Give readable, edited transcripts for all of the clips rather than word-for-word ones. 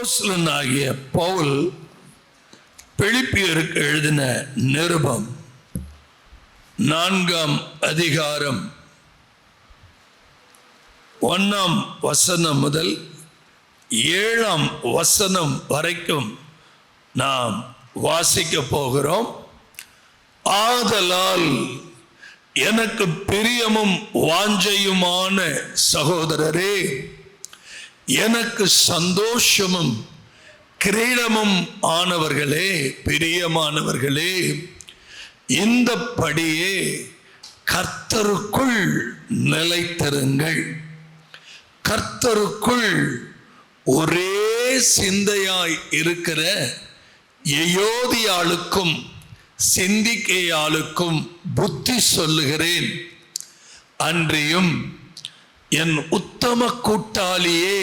அப்போஸ்தலனாகிய பவுல் பிலிப்பியருக்கு எழுதின நிருபம் 4ஆம் அதிகாரம் 1ஆம் வசனம் முதல் 7ஆம் வசனம் வரைக்கும் நாம் வாசிக்க போகிறோம். ஆதலால் எனக்கு பிரியமும் வாஞ்சையுமான சகோதரரே, எனக்கு சந்தோஷமும் கிரீடமும் ஆனவர்களே, பிரியமானவர்களே, இந்த படியே கர்த்தருக்குள் நிலைத்திருங்கள். கர்த்தருக்குள் ஒரே சிந்தையாய் இருக்கிற எயோதியாளுக்கும் சிந்திக்கேயாளுக்கும் புத்தி சொல்லுகிறேன். அன்றியும் என் உத்தம கூட்டாளியே,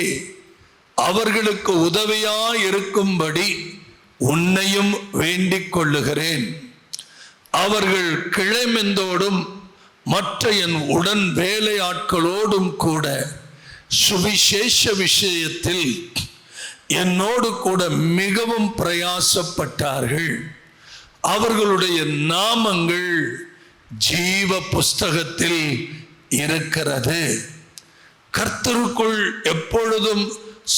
அவர்களுக்கு உதவியாய் இருக்கும்படி உன்னையும் வேண்டிக் கொள்ளுகிறேன். அவர்கள் கிளைமெந்தோடும் மற்ற என் உடன் வேலையாட்களோடும் கூட சுவிசேஷ விஷயத்தில் என்னோடு கூட மிகவும் பிரயாசப்பட்டார்கள். அவர்களுடைய நாமங்கள் ஜீவ புஸ்தகத்தில் இருக்கிறது. கர்த்தருக்குள் எப்பொழுதும்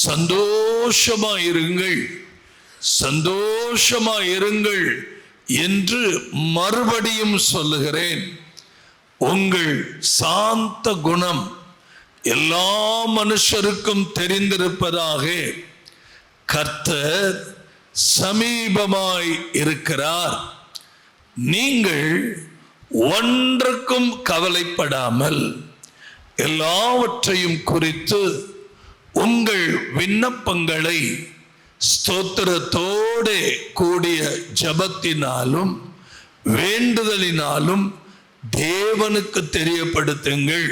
சந்தோஷமாயிருங்கள், சந்தோஷமாயிருங்கள் என்று மறுபடியும் சொல்லுகிறேன். உங்கள் சாந்த குணம் எல்லா மனுஷருக்கும் தெரிந்திருப்பதாக. கர்த்தர் சமீபமாய் இருக்கிறார். நீங்கள் ஒன்றுக்கும் கவலைப்படாமல் எல்லாவற்றையும் குறித்து உங்கள் விண்ணப்பங்களை ஸ்தோத்திரத்தோடு கூடிய ஜபத்தினாலும் வேண்டுதலினாலும் தேவனுக்கு தெரியப்படுத்துங்கள்.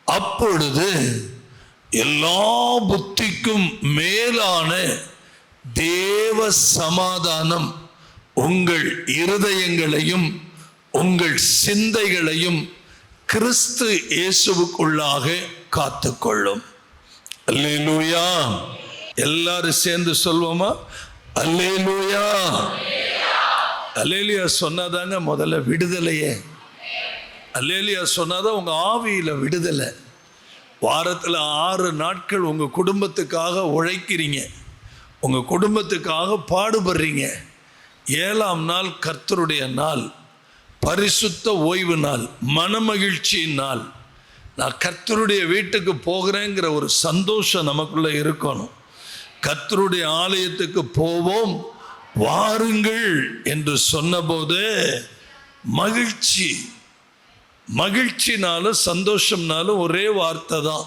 அப்பொழுது எல்லா புத்திக்கும் மேலான தேவ சமாதானம் உங்கள் இருதயங்களையும் உங்கள் சிந்தைகளையும் கிறிஸ்து இயேசுவுக்குள்ளாக காத்துக்கொள்ளும். அல்லேலூயா. எல்லாரும் சேர்ந்து சொல்வோமா? அல்லேலூயா. அல்லேலூயா சொன்னாதாங்க முதல்ல விடுதலையே. அல்லேலூயா சொன்னாதான் உங்க ஆவியில விடுதலை. வாரத்தில் 6 நாட்கள் உங்க குடும்பத்துக்காக உழைக்கிறீங்க, உங்க குடும்பத்துக்காக பாடுபடுறீங்க. 7ஆம் நாள் கர்த்தருடைய நாள், பரிசுத்த ஓய்வு நாள், மனமகிழ்ச்சியின் நாள். நான் கர்த்தருடைய வீட்டுக்கு போகிறேங்கிற ஒரு சந்தோஷம் நமக்குள்ள இருக்கணும். கர்த்தருடைய ஆலயத்துக்கு போவோம் வாருங்கள் என்று சொன்னபோது மகிழ்ச்சி, மகிழ்ச்சினாலும் சந்தோஷம்னாலும் ஒரே வார்த்தை தான்.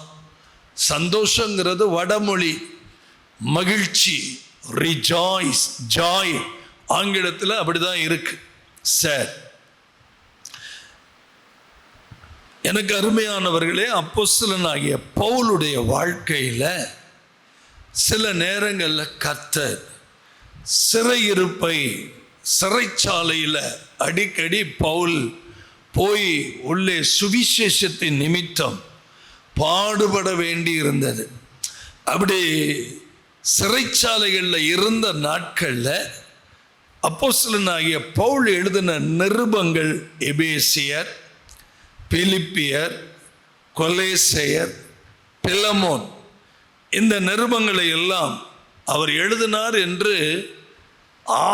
சந்தோஷங்கிறது வடமொழி, மகிழ்ச்சி ரிஜாய்ஸ், ஜாய் ஆங்கிலத்தில் அப்படிதான் இருக்கு. சார், எனக்கு அருமையானவர்களே, அப்போஸ்தலனாகிய பவுலுடைய வாழ்க்கையில் சில நேரங்களில் கர்த்தர் சிறையிருப்பை, சிறைச்சாலையில் அடிக்கடி பவுல் போய் உள்ளே சுவிசேஷத்தின் நிமித்தம் பாடுபட வேண்டி இருந்தது. அப்படி சிறைச்சாலைகளில் இருந்த நாட்களில் அப்போஸ்தலனாகிய பவுல் எழுதின நிருபங்கள் எபேசியர், பிலிப்பியர், கொலேசையர், பிலமோன், இந்த நிருபங்களை எல்லாம் அவர் எழுதினார் என்று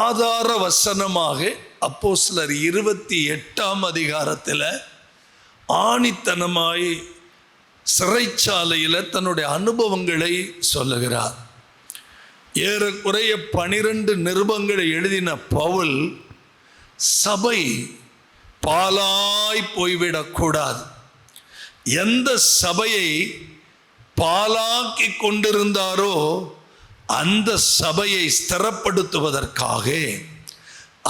ஆதார வசனமாக அப்போஸ்தலர் 28ஆம் அதிகாரத்தில் ஆணித்தனமாய் சிறைச்சாலையில் தன்னுடைய அனுபவங்களை சொல்லுகிறார். ஏறக்குறைய 12 நிருபங்களை எழுதின பவுல் சபை பாலாய் போய்விடக்கூடாது, எந்த சபையை பாலாக்கி கொண்டிருந்தாரோ அந்த சபையை ஸ்திரப்படுத்துவதற்காக,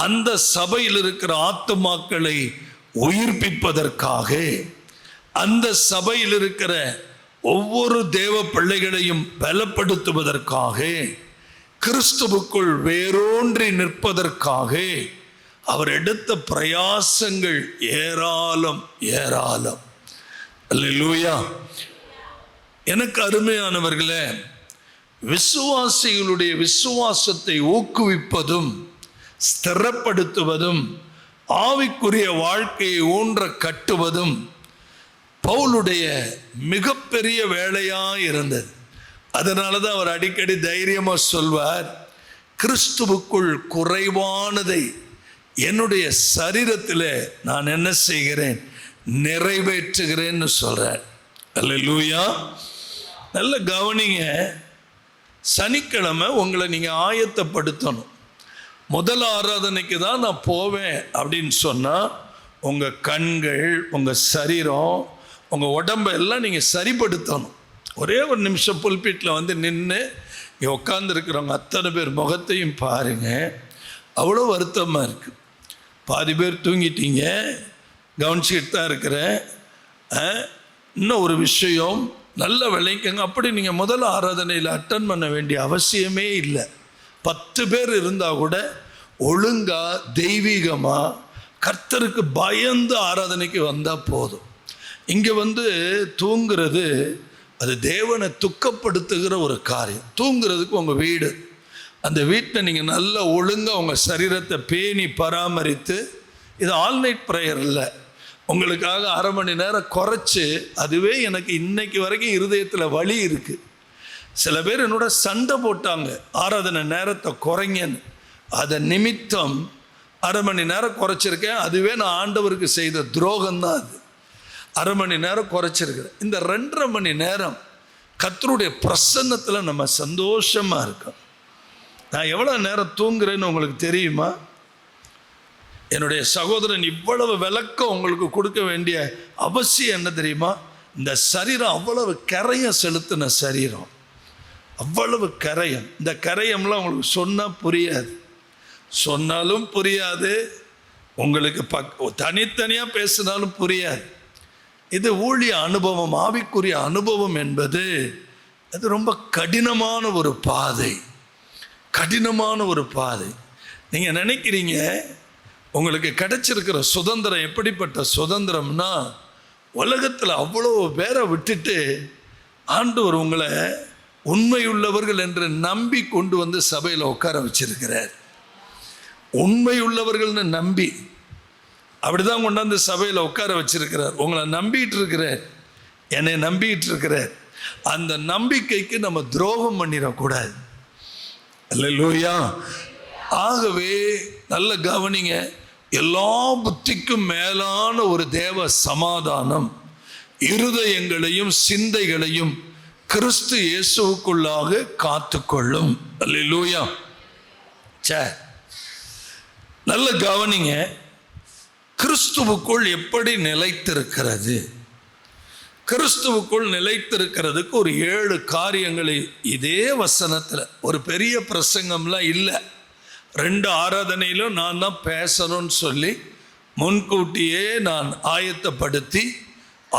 அந்த சபையில் இருக்கிற ஆத்துமாக்களை உயிர்ப்பிப்பதற்காக, அந்த சபையில் இருக்கிற ஒவ்வொரு தேவ பிள்ளைகளையும் பலப்படுத்துவதற்காக, கிறிஸ்துவுக்குள் வேரூன்றி நிற்பதற்காக அவர் எடுத்த பிரயாசங்கள் ஏராளம் ஏராளம். அல்லேலூயா. எனக்கு அருமையானவர்களே, விசுவாசிகளுடைய விசுவாசத்தை ஊக்குவிப்பதும் ஸ்திரப்படுத்துவதும் ஆவிக்குரிய வாழ்க்கையை ஊன்ற கட்டுவதும் பவுலுடைய மிகப்பெரிய வேலையாக இருந்தது. அதனால தான் அவர் அடிக்கடி தைரியமாக சொல்வார், கிறிஸ்துவுக்குள் குறைவானதை என்னுடைய சரீரத்தில் நான் என்ன செய்கிறேன், நிறைவேற்றுகிறேன்னு சொல்கிறார். அல்லேலூயா. நல்ல கவனிங்க. சனிக்கிழமை உங்களை நீங்கள் ஆயத்தப்படுத்தணும். முதல் ஆராதனைக்கு தான் நான் போவேன் அப்படின்னு சொன்னால் உங்கள் கண்கள், உங்கள் சரீரம், உங்கள் உடம்பெல்லாம் நீங்கள் சரிப்படுத்தணும். ஒரே ஒரு நிமிஷம் புல்பீட்டில் வந்து நின்று இங்கே உட்காந்துருக்கிறவங்க அத்தனை பேர் முகத்தையும் பாருங்கள். அவ்வளோ வருத்தமாக இருக்குது. பாதி பேர் தூங்கிட்டீங்க, கவனிச்சுக்கிட்டு தான் இருக்கிறேன். இன்னும் ஒரு விஷயம் நல்ல விளைக்கங்க. அப்படி நீங்கள் முதல் ஆராதனையில் அட்டன் பண்ண வேண்டிய அவசியமே இல்லை. 10 பேர் இருந்தால் கூட ஒழுங்காக தெய்வீகமாக கர்த்தருக்கு பயந்து ஆராதனைக்கு வந்தால் போதும். இங்கே வந்து தூங்குறது அது தேவனை துக்கப்படுத்துகிற ஒரு காரியம். தூங்குறதுக்கு உங்கள் வீடு, அந்த வீட்டில் நீங்கள் நல்லா ஒழுங்காக உங்கள் சரீரத்தை பேணி பராமரித்து, இது ஆல் நைட் ப்ரேயர் இல்லை, உங்களுக்காக அரை மணி நேரம் குறைச்சி, அதுவே எனக்கு இன்னைக்கு வரைக்கும் இருதயத்தில் வலி இருக்குது. சில பேர் என்னோட சண்டை போட்டாங்க, ஆராதனை நேரத்தை குறைங்கன்னு. அதை நிமித்தம் அரை மணி நேரம் குறைச்சிருக்கேன். அதுவே நான் ஆண்டவருக்கு செய்த துரோகம்தான். அது அரை மணி நேரம் குறைச்சிருக்கிறேன். இந்த 2.5 மணி நேரம் கர்த்தருடைய பிரசன்னத்தில் நம்ம சந்தோஷமாக இருக்கோம். நான் எவ்வளோ நேரம் தூங்குறேன்னு உங்களுக்கு தெரியுமா? என்னுடைய சகோதரன் இவ்வளவு விளக்கம் உங்களுக்கு கொடுக்க வேண்டிய அவசியம் என்ன தெரியுமா? இந்த சரீரம் அவ்வளவு கரையம் செலுத்தின சரீரம், அவ்வளவு கரையம். இந்த கரையம்லாம் உங்களுக்கு சொன்னால் புரியாது, சொன்னாலும் புரியாது, உங்களுக்கு தனித்தனியாக பேசினாலும் புரியாது. இது ஊழிய அனுபவம், ஆவிக்குரிய அனுபவம் என்பது அது ரொம்ப கடினமான ஒரு பாதை, கடினமான ஒரு பாதை. நீங்கள் நினைக்கிறீங்க உங்களுக்கு கிடைச்சிருக்கிற சுதந்திரம் எப்படிப்பட்ட சுதந்திரம்னா, உலகத்தில் அவ்வளோ பேரை விட்டுட்டு ஆண்டவர் உங்களை உண்மையுள்ளவர்கள் என்று நம்பி கொண்டு வந்து சபையில் உட்கார வச்சிருக்கிறார். உண்மையுள்ளவர்கள்னு நம்பி அப்படிதான் கொண்டாந்து சபையில் உட்கார வச்சிருக்கிறார். உங்களை நம்பிட்டு இருக்கிறார், என்னை நம்பிட்டு இருக்கிறார். அந்த நம்பிக்கைக்கு நம்ம துரோகம் பண்ணிடக்கூடாது. அல்லேலூயா. ஆகவே நல்ல கவனிங்க, எல்லா புத்திக்கும் மேலான ஒரு தேவ சமாதானம் இருதயங்களையும் சிந்தைகளையும் கிறிஸ்து இயேசுவுக்குள்ளாக காத்துக்கொள்ளும். அல்லேலூயா. நல்ல கவனிங்க, கிறிஸ்துவுக்குள் எப்படி நிலைத்திருக்கிறது? கிறிஸ்துவுக்குள் நிலைத்திருக்கிறதுக்கு ஒரு 7 காரியங்களை இதே வசனத்தில், ஒரு பெரிய பிரசங்கம்லாம் இல்லை, 2 ஆராதனையிலும் நான் தான் பேசணும்னு சொல்லி முன்கூட்டியே நான் ஆயத்தப்படுத்தி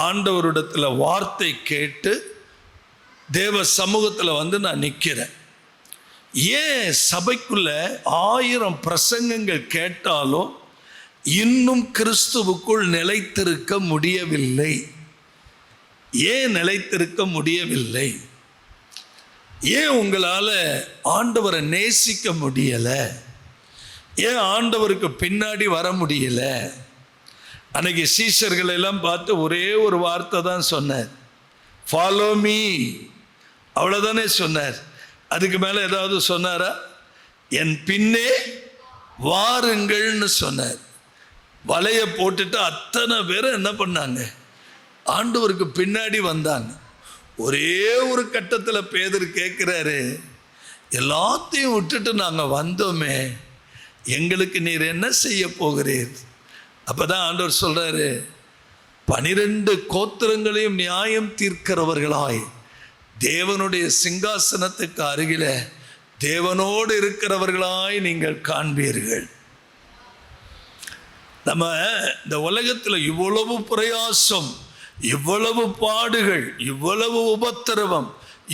ஆண்டவரிடத்தில் வார்த்தை கேட்டு தேவ சமூகத்தில் வந்து நான் நிற்கிறேன். ஏன் சபைக்குள்ள 1000 பிரசங்கங்கள் கேட்டாலும் இன்னும் கிறிஸ்துவுக்குள் நிலைத்திருக்க முடியவில்லை? ஏன் நிலைத்திருக்க முடியவில்லை? ஏன் உங்களால் ஆண்டவரை நேசிக்க முடியலை? ஏன் ஆண்டவருக்கு பின்னாடி வர முடியல? அன்னைக்கு சீஷர்கள் எல்லாம் பார்த்து ஒரே ஒரு வார்த்தை தான் சொன்னார், ஃபாலோ மீ. அவ்வளோதானே சொன்னார். அதுக்கு மேலே ஏதாவது சொன்னாரா? என் பின்னே வாருங்கள்னு சொன்னார். வலையை போட்டுட்டு அத்தனை பேரும் என்ன பண்ணாங்க? ஆண்டவருக்கு பின்னாடி வந்தாங்க. ஒரே ஒரு கட்டத்தில் பேதுரு கேட்குறாரு, எல்லாத்தையும் விட்டுட்டு நாங்கள் வந்தோமே, எங்களுக்கு நீர் என்ன செய்ய போகிறீர்? அப்போ தான் ஆண்டவர் சொல்கிறாரு, 12 கோத்திரங்களையும் நியாயம் தீர்க்கிறவர்களாய் தேவனுடைய சிங்காசனத்துக்கு அருகில் தேவனோடு இருக்கிறவர்களாய் நீங்கள் காண்பீர்கள். நம்ம இந்த உலகத்தில் இவ்வளவு பிரயாசம், இவ்வளவு பாடுகள், இவ்வளவு உபத்திரவம்,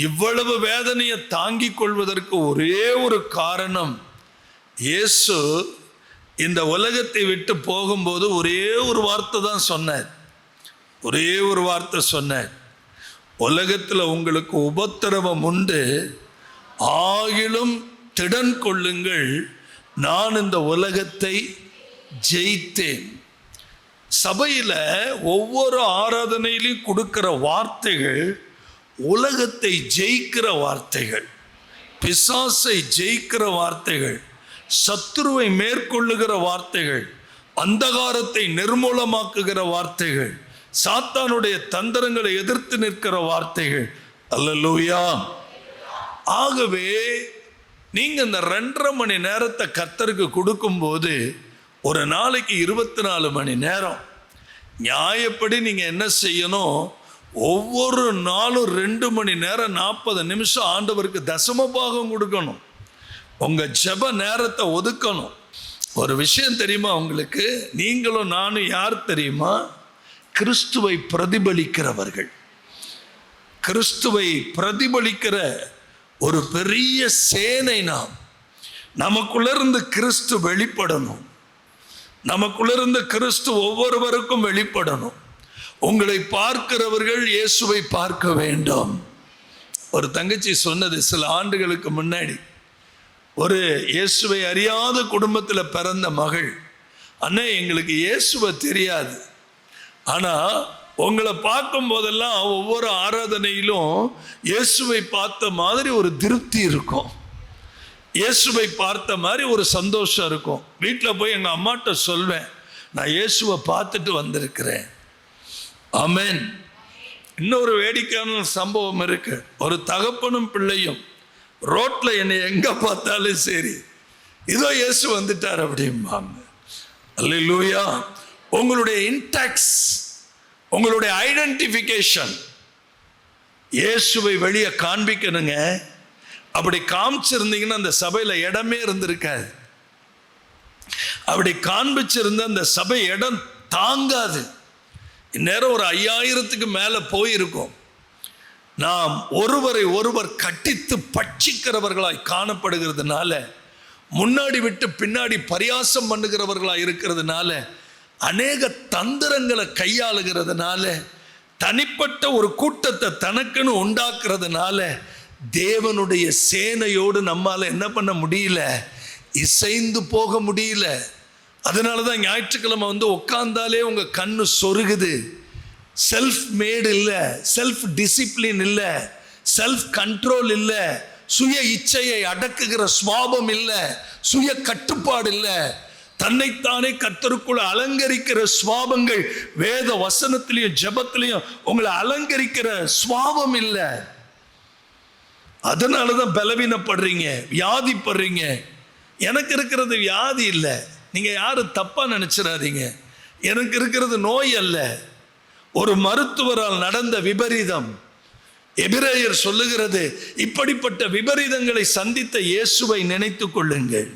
இவ்வளவு வேதனையை தாங்கிக் கொள்வதற்கு ஒரே ஒரு காரணம், இயேசு இந்த உலகத்தை விட்டு போகும்போது ஒரே ஒரு வார்த்தை தான் சொன்னார். ஒரே ஒரு வார்த்தை சொன்னார், உலகத்தில் உங்களுக்கு உபத்திரவம் உண்டு, ஆகிலும் திடன் கொள்ளுங்கள், நான் இந்த உலகத்தை ஜெயித்தேன். சபையில் ஒவ்வொரு ஆராதனையிலும் கொடுக்கிற வார்த்தைகள் உலகத்தை ஜெயிக்கிற வார்த்தைகள், பிசாசை ஜெயிக்கிற வார்த்தைகள், சத்துருவை மேற்கொள்ளுகிற வார்த்தைகள், அந்தகாரத்தை நிர்மூலமாக்குகிற வார்த்தைகள், சாத்தானுடைய தந்திரங்களை எதிர்த்து நிற்கிற வார்த்தைகள். அல்லேலூயா. ஆகவே நீங்க இந்த 2.5 மணி நேரத்தை கர்த்தருக்கு கொடுக்கும்போது ஒரு நாளைக்கு 24 மணி நேரம் நியாயப்படி நீங்க என்ன செய்யணும்? ஒவ்வொரு நாளும் 2 மணி நேரம் 40 நிமிஷம் ஆண்டவருக்கு தசம பாகம் கொடுக்கணும். உங்க ஜெப நேரத்தை ஒதுக்கணும். ஒரு விஷயம் தெரியுமா உங்களுக்கு? நீங்களும் நானும் யார் தெரியுமா? கிறிஸ்துவை பிரதிபலிக்கிறவர்கள். கிறிஸ்துவை பிரதிபலிக்கிற ஒரு பெரிய சேனை. நமக்குள்ளிருந்து கிறிஸ்து வெளிப்படணும். நமக்குள்ளிருந்து கிறிஸ்து ஒவ்வொருவருக்கும் வெளிப்படணும். உங்களை பார்க்கிறவர்கள் இயேசுவை பார்க்க வேண்டும். ஒரு தங்கச்சி சொன்னது சில ஆண்டுகளுக்கு முன்னாடி, ஒரு இயேசுவை அறியாத குடும்பத்தில் பிறந்த மகள், அண்ணே எங்களுக்கு இயேசுவை தெரியாது, ஆனால் உங்களை பார்க்கும் போதெல்லாம் ஒவ்வொரு ஆராதனையிலும் இயேசுவை பார்த்த மாதிரி ஒரு திருப்தி இருக்கும், இயேசுவை பார்த்த மாதிரி ஒரு சந்தோஷம் இருக்கும். வீட்டில் போய் எங்கள் அம்மாட்ட சொல்வேன், நான் இயேசுவை பார்த்துட்டு வந்திருக்கிறேன். ஆமென். இன்னொரு வேடிக்கையான சம்பவம் இருக்கு. ஒரு தகப்பனும் பிள்ளையும் ரோட்டில் என்னை எங்கே பார்த்தாலும் சரி, இதோ இயேசு வந்துட்டார் அப்படிம்பாங்க. அல்லேலூயா. உங்களுடைய இன்டாக்ஸ், உங்களுடைய ஐடென்டிஃபிகேஷன் இயேசுவை வெளியே காண்பிக்கணுங்க. அப்படி காமிச்சிருந்தீங்கன்னா அந்த சபையில் இடமே இருந்திருக்காது. அப்படி காண்பிச்சிருந்த அந்த சபை இடம் தாங்காது. இந்நேரம் ஒரு 5000க்கு மேலே போயிருக்கும். நாம் ஒருவரை ஒருவர் கட்டித்து பட்சிக்கிறவர்களாய் காணப்படுகிறதுனால, முன்னாடி விட்டு பின்னாடி பரியாசம் பண்ணுகிறவர்களாய் இருக்கிறதுனால, அநேக தந்திரங்களை கையாளுகிறதுனால, தனிப்பட்ட ஒரு கூட்டத்தை தனக்குன்னு உண்டாக்குறதுனால, தேவனுடைய சேனையோடு நம்மால் என்ன பண்ண முடியல? இசைந்து போக முடியல. அதனால தான் ஞாயிற்றுக்கிழமை உட்கார்ந்தாலே உங்கள் கண்ணு சொருகுது. செல்ஃப் மேடு இல்லை, செல்ஃப் டிசிப்ளின் இல்லை, செல்ஃப் கண்ட்ரோல் இல்லை, சுய இச்சையை அடக்குகிற சுவாபம் இல்லை, சுய கட்டுப்பாடு இல்லை, தன்னைத்தானே கர்த்தருக்குள்ள அலங்கரிக்கிற சுவாபங்கள் வேத வசனத்திலையும் ஜெபத்திலையும் உங்களை அலங்கரிக்கிற சுவாபம் இல்லை. அதனால தான் பலவீனப்படுறீங்க, வியாதிப்படுறீங்க. எனக்கு இருக்கிறது வியாதி இல்லை, நீங்கள் யாரும் தப்பாக நினச்சிடாதீங்க. எனக்கு இருக்கிறது நோய் அல்ல, ஒரு மருத்துவரால் நடந்த விபரீதம். எபிரேயர் சொல்லுகிறது, இப்படிப்பட்ட விபரீதங்களை சந்தித்த இயேசுவை நினைத்து கொள்ளுங்கள்.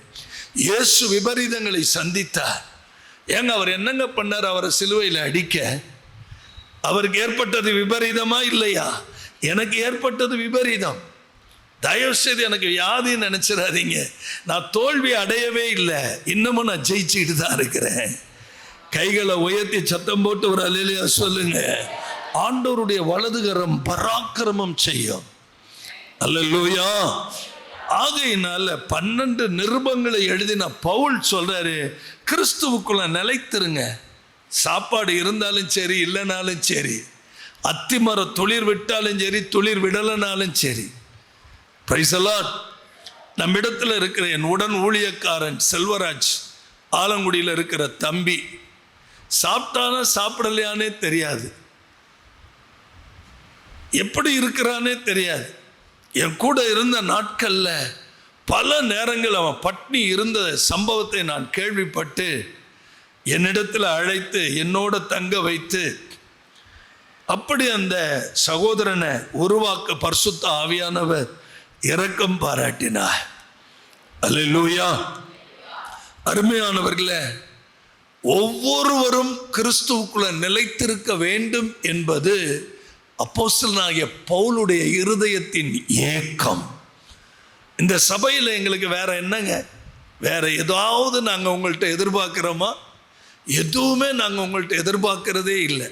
இயேசு விபரீதங்களை சந்தித்தார். ஏங்க அவர் என்னங்க பண்ணார்? அவரை சிலுவையில் அடிக்க அவருக்கு ஏற்பட்டது விபரீதமா இல்லையா? எனக்கு ஏற்பட்டது விபரீதம். தயவு செய்து எனக்கு வியாதின்னு நினைச்சிடாதீங்க. நான் தோல்வி அடையவே இல்லை, இன்னமும் நான் ஜெயிச்சுக்கிட்டு தான் இருக்கிறேன். கைகளை உயர்த்தி சத்தம் போட்டு ஒரு அல்லேலூயா சொல்லுங்க. ஆண்டவருடைய வலதுகரம் பராக்கிரமம் செய்யும். அல்லேலூயா. ஆகையினால 12 நிருபங்களை எழுதின பவுல் சொல்றாரு, கிறிஸ்துவுக்குள்ள நிலைத்திருங்க. சாப்பாடு இருந்தாலும் சரி, இல்லைனாலும் சரி, அத்திமர துளிர் விட்டாலும் சரி, துளிர் விடலைனாலும் சரி. Price the Lord. நம்மிடத்தில் இருக்கிற என் உடன் ஊழியக்காரன் செல்வராஜ், ஆலங்குடியில் இருக்கிற தம்பி, சாப்பிட்டானா சாப்பிடலையானே தெரியாது, எப்படி இருக்கிறானே தெரியாது. என் கூட இருந்த நாட்களில் பல நேரங்கள் அவன் பட்னி இருந்த சம்பவத்தை நான் கேள்விப்பட்டு என்னிடத்தில் அழைத்து என்னோட தங்க வைத்து, அப்படி அந்த சகோதரனை உருவாக்க பரிசுத்த ஆவியானவர் இரக்கம் பாராட்டினார். அல்லேலூயா. அருமையானவர்களே, ஒவ்வொருவரும் கிறிஸ்துவுக்குள்ள நிலைத்திருக்க வேண்டும் என்பது அப்போஸ்தலனாகிய பவுலுடைய இருதயத்தின் ஏக்கம். இந்த சபையில் எங்களுக்கு வேற என்னங்க? வேற ஏதாவது நாங்கள் உங்கள்கிட்ட எதிர்பார்க்கிறோமா? எதுவுமே நாங்கள் உங்கள்கிட்ட எதிர்பார்க்கிறதே இல்லை.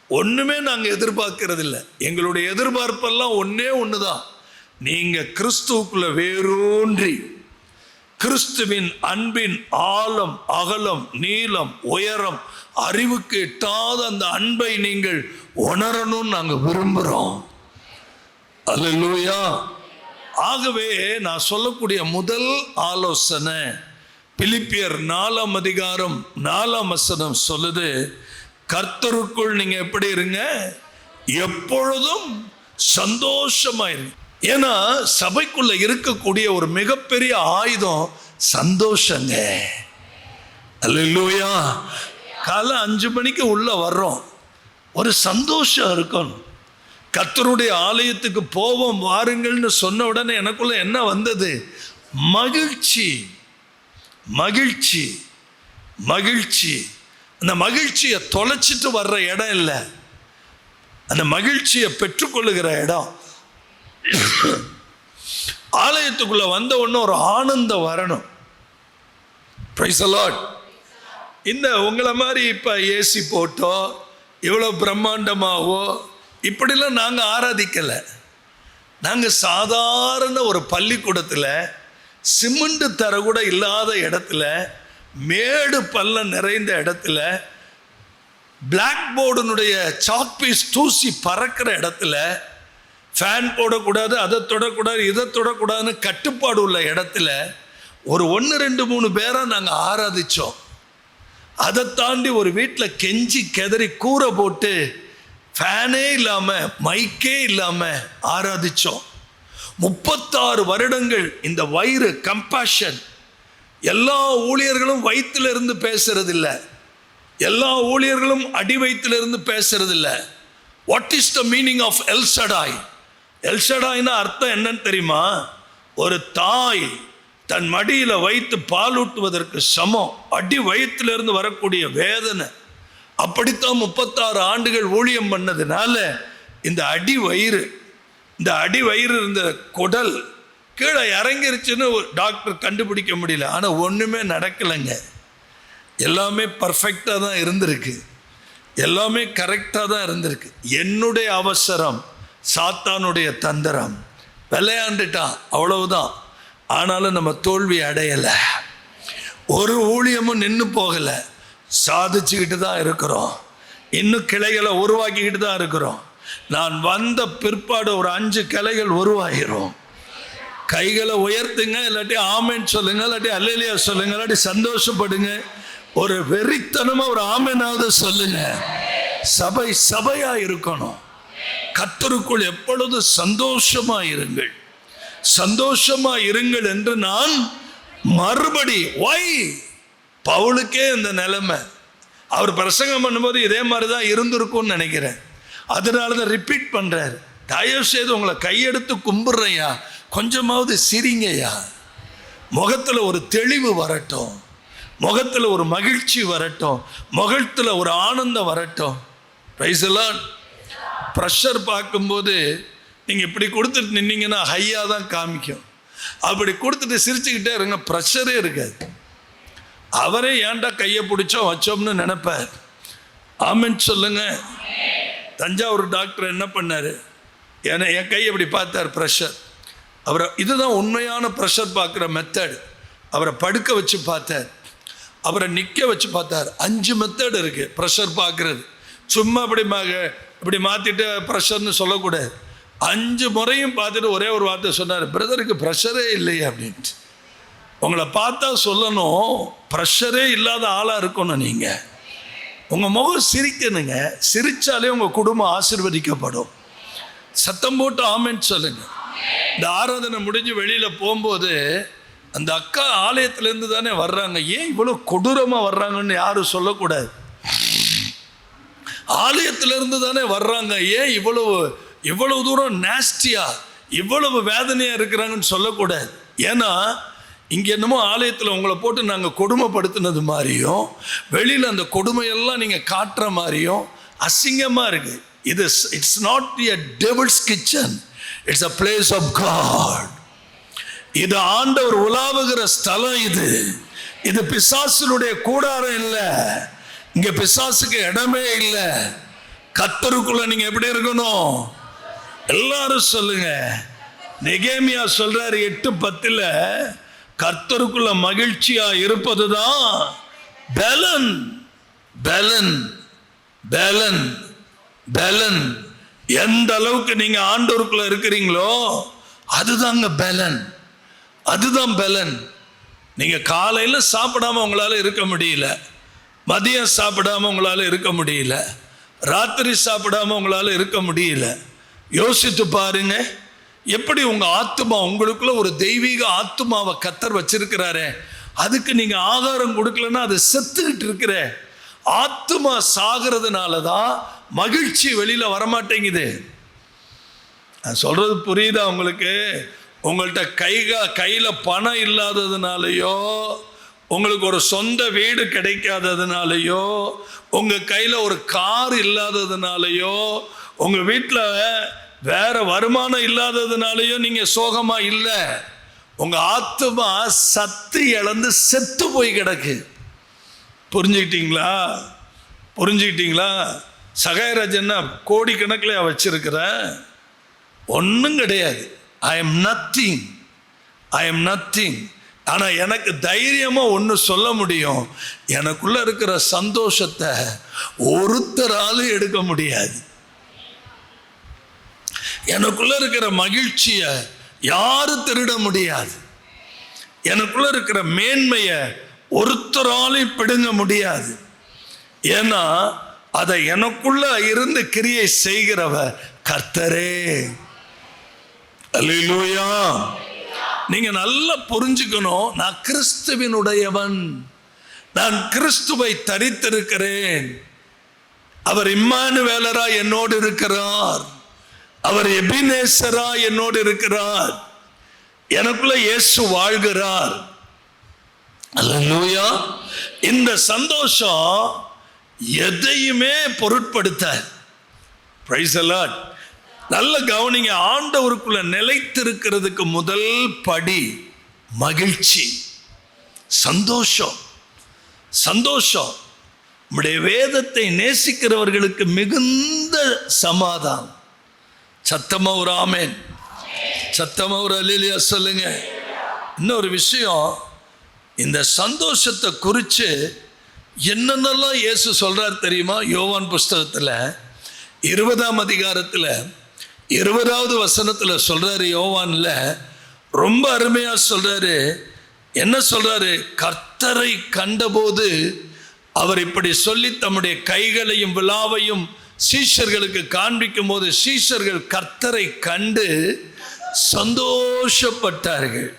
ஒன்றுமே நாங்கள் எதிர்பார்க்கறது இல்லை. எங்களுடைய எதிர்பார்ப்பெல்லாம் ஒன்று தான், நீங்க கிறிஸ்துவுக்குள்ள வேரூன்றி கிறிஸ்துவின் அன்பின் ஆழம், அகலம், நீளம், உயரம், அறிவுக்கு எட்டாத அந்த அன்பை நீங்கள் உணரணும்னு நாங்க விரும்புறோம். அல்லேலூயா. ஆகவே நான் சொல்லக்கூடிய முதல் ஆலோசனை பிலிப்பியர் 4ஆம் அதிகாரம் 4ஆம் வசனம் சொல்லுது, கர்த்தருக்குள் நீங்க எப்படி இருங்க, எப்பொழுதும் சந்தோஷமாயிருங்க. ஏன்னா சபைக்குள்ள இருக்கக்கூடிய ஒரு மிகப்பெரிய ஆயுதம் சந்தோஷங்க. அல்லேலூயா. காலை 5 மணிக்கு உள்ள வர்றோம், ஒரு சந்தோஷம் இருக்கணும். கர்த்தருடைய ஆலயத்துக்கு போவோம் வாருங்கள்னு சொன்ன உடனே எனக்குள்ள என்ன வந்தது? மகிழ்ச்சி, மகிழ்ச்சி, மகிழ்ச்சி. அந்த மகிழ்ச்சியை தொலைச்சிட்டு வர்ற இடம் இல்லை, அந்த மகிழ்ச்சியை பெற்றுக்கொள்ளுகிற இடம். ஆலயத்துக்குள்ள வந்த உடனே ஒரு ஆனந்தம் வரணும். Price the Lord. இந்த உங்களை மாதிரி இப்போ ஏசி போட்டோ இவ்வளோ பிரம்மாண்டமாவோ இப்படிலாம் நாங்கள் ஆராதிக்கலை. நாங்கள் சாதாரண ஒரு பள்ளிக்கூடத்தில் சிமெண்ட் தர கூட இல்லாத இடத்துல, மேடு பள்ளம் நிறைந்த இடத்துல, பிளாக் போர்டுனுடைய சாக் பீஸ் தூசி பறக்கிற இடத்துல, ஃபேன் போடக்கூடாது, அதை தொடக்கூடாது, இதை தொடக்கூடாதுன்னு கட்டுப்பாடு உள்ள இடத்துல ஒரு 1 2 3 பேரை நாங்கள் ஆராதித்தோம். அதை தாண்டி ஒரு வீட்டில் கெஞ்சி கெதறி கூரை போட்டு ஃபேனே இல்லாமல் மைக்கே இல்லாமல் ஆராதித்தோம். 36 வருடங்கள் இந்த வயிறு கம்பேஷன். எல்லா ஊழியர்களும் வயிற்றிலிருந்து பேசுறதில்ல, எல்லா ஊழியர்களும் அடி வயிற்றிலிருந்து பேசுறதில்ல. What is the meaning of El Shaddai? El ஷடாய்னா அர்த்தம் என்னன்னு தெரியுமா? ஒரு தாய் தன் மடியில் வைத்து பாலூட்டுவதற்கு சமம். அடி வயிற்றிலிருந்து வரக்கூடிய வேதனை. அப்படித்தான் 36 ஆண்டுகள் ஊழியம் பண்ணதுனால இந்த அடி வயிறு, இந்த அடி வயிறு இருந்த குடல் கீழே இறங்கிருச்சுன்னு டாக்டர் கண்டுபிடிக்க முடியல. ஆனால் ஒன்றுமே நடக்கலைங்க. எல்லாமே பர்ஃபெக்டாக தான் இருந்திருக்கு, எல்லாமே கரெக்டாக தான் இருந்திருக்கு. என்னுடைய அவசரம், சாத்தானுடைய தந்திரம், விளையாண்டுட்டான், அவ்வளவுதான். ஆனாலும் நம்ம தோல்வி அடையலை, ஒரு ஊழியமும் நின்று போகலை, சாதிச்சுக்கிட்டு தான் இருக்கிறோம். இன்னும் கிளைகளை உருவாக்கிக்கிட்டு தான் இருக்கிறோம். நான் வந்த பிற்பாடு ஒரு 5 கிளைகள் உருவாகிறோம். கைகளை உயர்த்துங்க, இல்லாட்டி ஆமேன் சொல்லுங்க, இல்லாட்டி அல்லேலூயா சொல்லுங்க, இல்லாட்டி சந்தோஷப்படுங்க. ஒரு வெறித்தனமா ஒரு ஆமேனாவது சொல்லுங்க. சபை சபையா இருக்கணும். கர்த்தருக்குள் எப்பொழுது சந்தோஷமா இருங்கள், சந்தோஷமா இருங்கள் என்று நான் மறுபடி பவுலுக்கே இந்த நிலைமை. அவர் பிரசங்கம் பண்ணும்போது இதே மாதிரி தான் இருந்திருக்கும்னு நினைக்கிறேன். அதனால தான் ரிப்பீட் பண்றாரு. தயவு செய்து உங்களை கையெடுத்து கும்பிடுறையா, கொஞ்சமாவது சிரிங்கய்யா. முகத்தில் ஒரு தெளிவு வரட்டும், முகத்தில் ஒரு மகிழ்ச்சி வரட்டும், முகத்தில் ஒரு ஆனந்தம் வரட்டும். Price the Lord. ப்ரெஷர் பார்க்கும்போது நீங்கள் இப்படி கொடுத்துட்டு நின்னீங்கன்னா ஹையாக தான் காமிக்கும். அப்படி கொடுத்துட்டு சிரிச்சுக்கிட்டே இருங்க, ப்ரெஷரே இருக்காது. அவரே ஏன்டா கையை பிடிச்சோம் வச்சோம்னு நினைப்பார். ஆமென் சொல்லுங்க. தஞ்சாவூர் டாக்டர் என்ன பண்ணார், ஏன்னா என் கையை இப்படி பார்த்தார், ப்ரெஷர். அவரை இதுதான் உண்மையான ப்ரெஷர் பார்க்குற மெத்தட். அவரை படுக்க வச்சு பார்த்தார், அவரை நிற்க வச்சு பார்த்தார். 5 மெத்தட் இருக்குது ப்ரெஷர் பார்க்குறது. சும்மா இப்படி மாற்றிட்டு ப்ரெஷர்னு சொல்லக்கூடாது. 5 முறையும் பார்த்துட்டு ஒரே ஒரு வார்த்தை சொன்னார், பிரதருக்கு ப்ரெஷரே இல்லையே அப்படின்ட்டு. உங்களை பார்த்தா சொல்லணும், ப்ரெஷரே இல்லாத ஆளாக இருக்கணும். நீங்கள் உங்கள் முகம் சிரிக்கணுங்க, சிரித்தாலே உங்கள் குடும்பம் ஆசீர்வதிக்கப்படும். சத்தம் போட்டு ஆமென் சொல்லுங்க. இந்த ஆராதனை முடிஞ்சு வெளியில் போகும்போது அந்த அக்கா ஆலயத்திலேருந்து தானே வர்றாங்க, ஏன் இவ்வளோ கொடூரமாக வர்றாங்கன்னு யாரும் சொல்லக்கூடாது. ஆலயத்திலேருந்து தானே வர்றாங்க, ஏன் இவ்வளவு தூரம் நேஸ்டியா, இவ்வளவு வேதனையாக இருக்கிறாங்கன்னு சொல்லக்கூடாது. ஏன்னா இங்கே என்னமோ ஆலயத்தில் உங்களை போட்டு நாங்கள் கொடுமைப்படுத்தினது மாதிரியும், வெளியில் அந்த கொடுமையெல்லாம் நீங்கள் காட்டுற மாதிரியும் அசிங்கமாக இருக்குது. இது it's not a devil's kitchen, it's a place of God. இது ஆண்டவர் உலாவுகிற ஸ்தலம். இது பிசாசுடைய கூடாரம் இல்லை. இங்க பிசாசுக்கு இடமே இல்லை. கர்த்தருக்குள்ள நீங்க எப்படி இருக்கணும்? எல்லாரும் சொல்லுங்க, நெகேமியா சொல்றாரு 8:10, கர்த்தருக்குள்ள மகிழ்ச்சியா இருப்பதுதான் பலன். பலன் பலன் பலன். எந்த அளவுக்கு நீங்க ஆண்டவருக்குள்ள இருக்கிறீங்களோ அதுதாங்க பலன். அதுதான் பலன். நீங்க காலையில சாப்பிடாம உங்களால இருக்க முடியல, மதியம் சாப்பிடாம உங்களால இருக்க முடியல, ராத்திரி சாப்பிடாம உங்களால இருக்க முடியல. யோசித்து பாருங்க, எப்படி உங்க ஆத்துமா, உங்களுக்குள்ள ஒரு தெய்வீக ஆத்துமாவை கர்த்தர் வச்சிருக்கிறாரே, அதுக்கு நீங்க ஆகாரம் கொடுக்கலன்னா அது செத்துக்கிட்டு இருக்கிற ஆத்துமா சாகிறதுனால தான் மகிழ்ச்சி வெளியில வரமாட்டேங்குது. நான் சொல்றது புரியுதா உங்களுக்கு? உங்கள்கிட்ட கையில பணம் இல்லாததுனாலையோ, உங்களுக்கு ஒரு சொந்த வீடு கிடைக்காததுனாலையோ, உங்க கையில ஒரு கார் இல்லாததுனாலையோ, உங்க வீட்டில் வேற வருமானம் இல்லாததுனாலையோ நீங்க சோகமா இல்லை. உங்க ஆத்துமா சத்து இழந்து செத்து போய் கிடக்கு. புரிஞ்சுக்கிட்டீங்களா? புரிஞ்சுக்கிட்டீங்களா? சகாயராஜன்னா கோடிக்கணக்கில் வச்சிருக்கிற ஒன்றும் கிடையாது. I am nothing, I am nothing. ஆனால் எனக்கு தைரியமாக ஒன்று சொல்ல முடியும், எனக்குள்ள இருக்கிற சந்தோஷத்தை ஒருத்தராலும் எடுக்க முடியாது. எனக்குள்ள இருக்கிற மகிழ்ச்சியை யாரும் திருட முடியாது. எனக்குள்ள இருக்கிற மேன்மையை ஒருத்தராலையும் பிடுங்க முடியாது. ஏன்னா அதை எனக்குள்ள இருந்து கிரியை செய்கிறவர் கர்த்தரே. அல்லேலூயா. நீங்க நல்லா புரிஞ்சுக்கணும், நான் கிறிஸ்துவினுடையவன், நான் கிறிஸ்துவை தரித்திருக்கிறேன். அவர் இம்மானுவேலரா என்னோடு இருக்கிறார், அவர் எபினேசரா என்னோடு இருக்கிறார், எனக்குள்ள இயேசு வாழ்கிறார். அல்லேலூயா. இந்த சந்தோஷம் எதையுமே பொருட்படுத்த, பிரைஸ் தி லார்ட். நல்ல கவனிங்க, ஆண்டவருக்குள்ள நிலைத்திருக்கிறதுக்கு முதல் படி மகிழ்ச்சி, சந்தோஷம். சந்தோஷம். நம்முடைய வேதத்தை நேசிக்கிறவர்களுக்கு மிகுந்த சமாதானம். சத்தமா ஒரு ஆமென், சத்தமா ஒரு அல்லேலூயா சொல்லுங்க. இன்னொரு விஷயம், இந்த சந்தோஷத்தை குறித்து என்னென்னலாம் இயேசு சொல்றார் தெரியுமா? யோவான் புஸ்தகத்தில் 20ஆம் அதிகாரத்தில் 20வது வசனத்தில் சொல்றாரு. யோவான்ல ரொம்ப அருமையா சொல்றாரு. என்ன சொல்றாரு? கர்த்தரை கண்டபோது அவர் இப்படி சொல்லி தம்முடைய கைகளையும் விலாவையும் சீஷர்களுக்கு காண்பிக்கும் போது சீஷர்கள் கர்த்தரை கண்டு சந்தோஷப்பட்டார்கள்.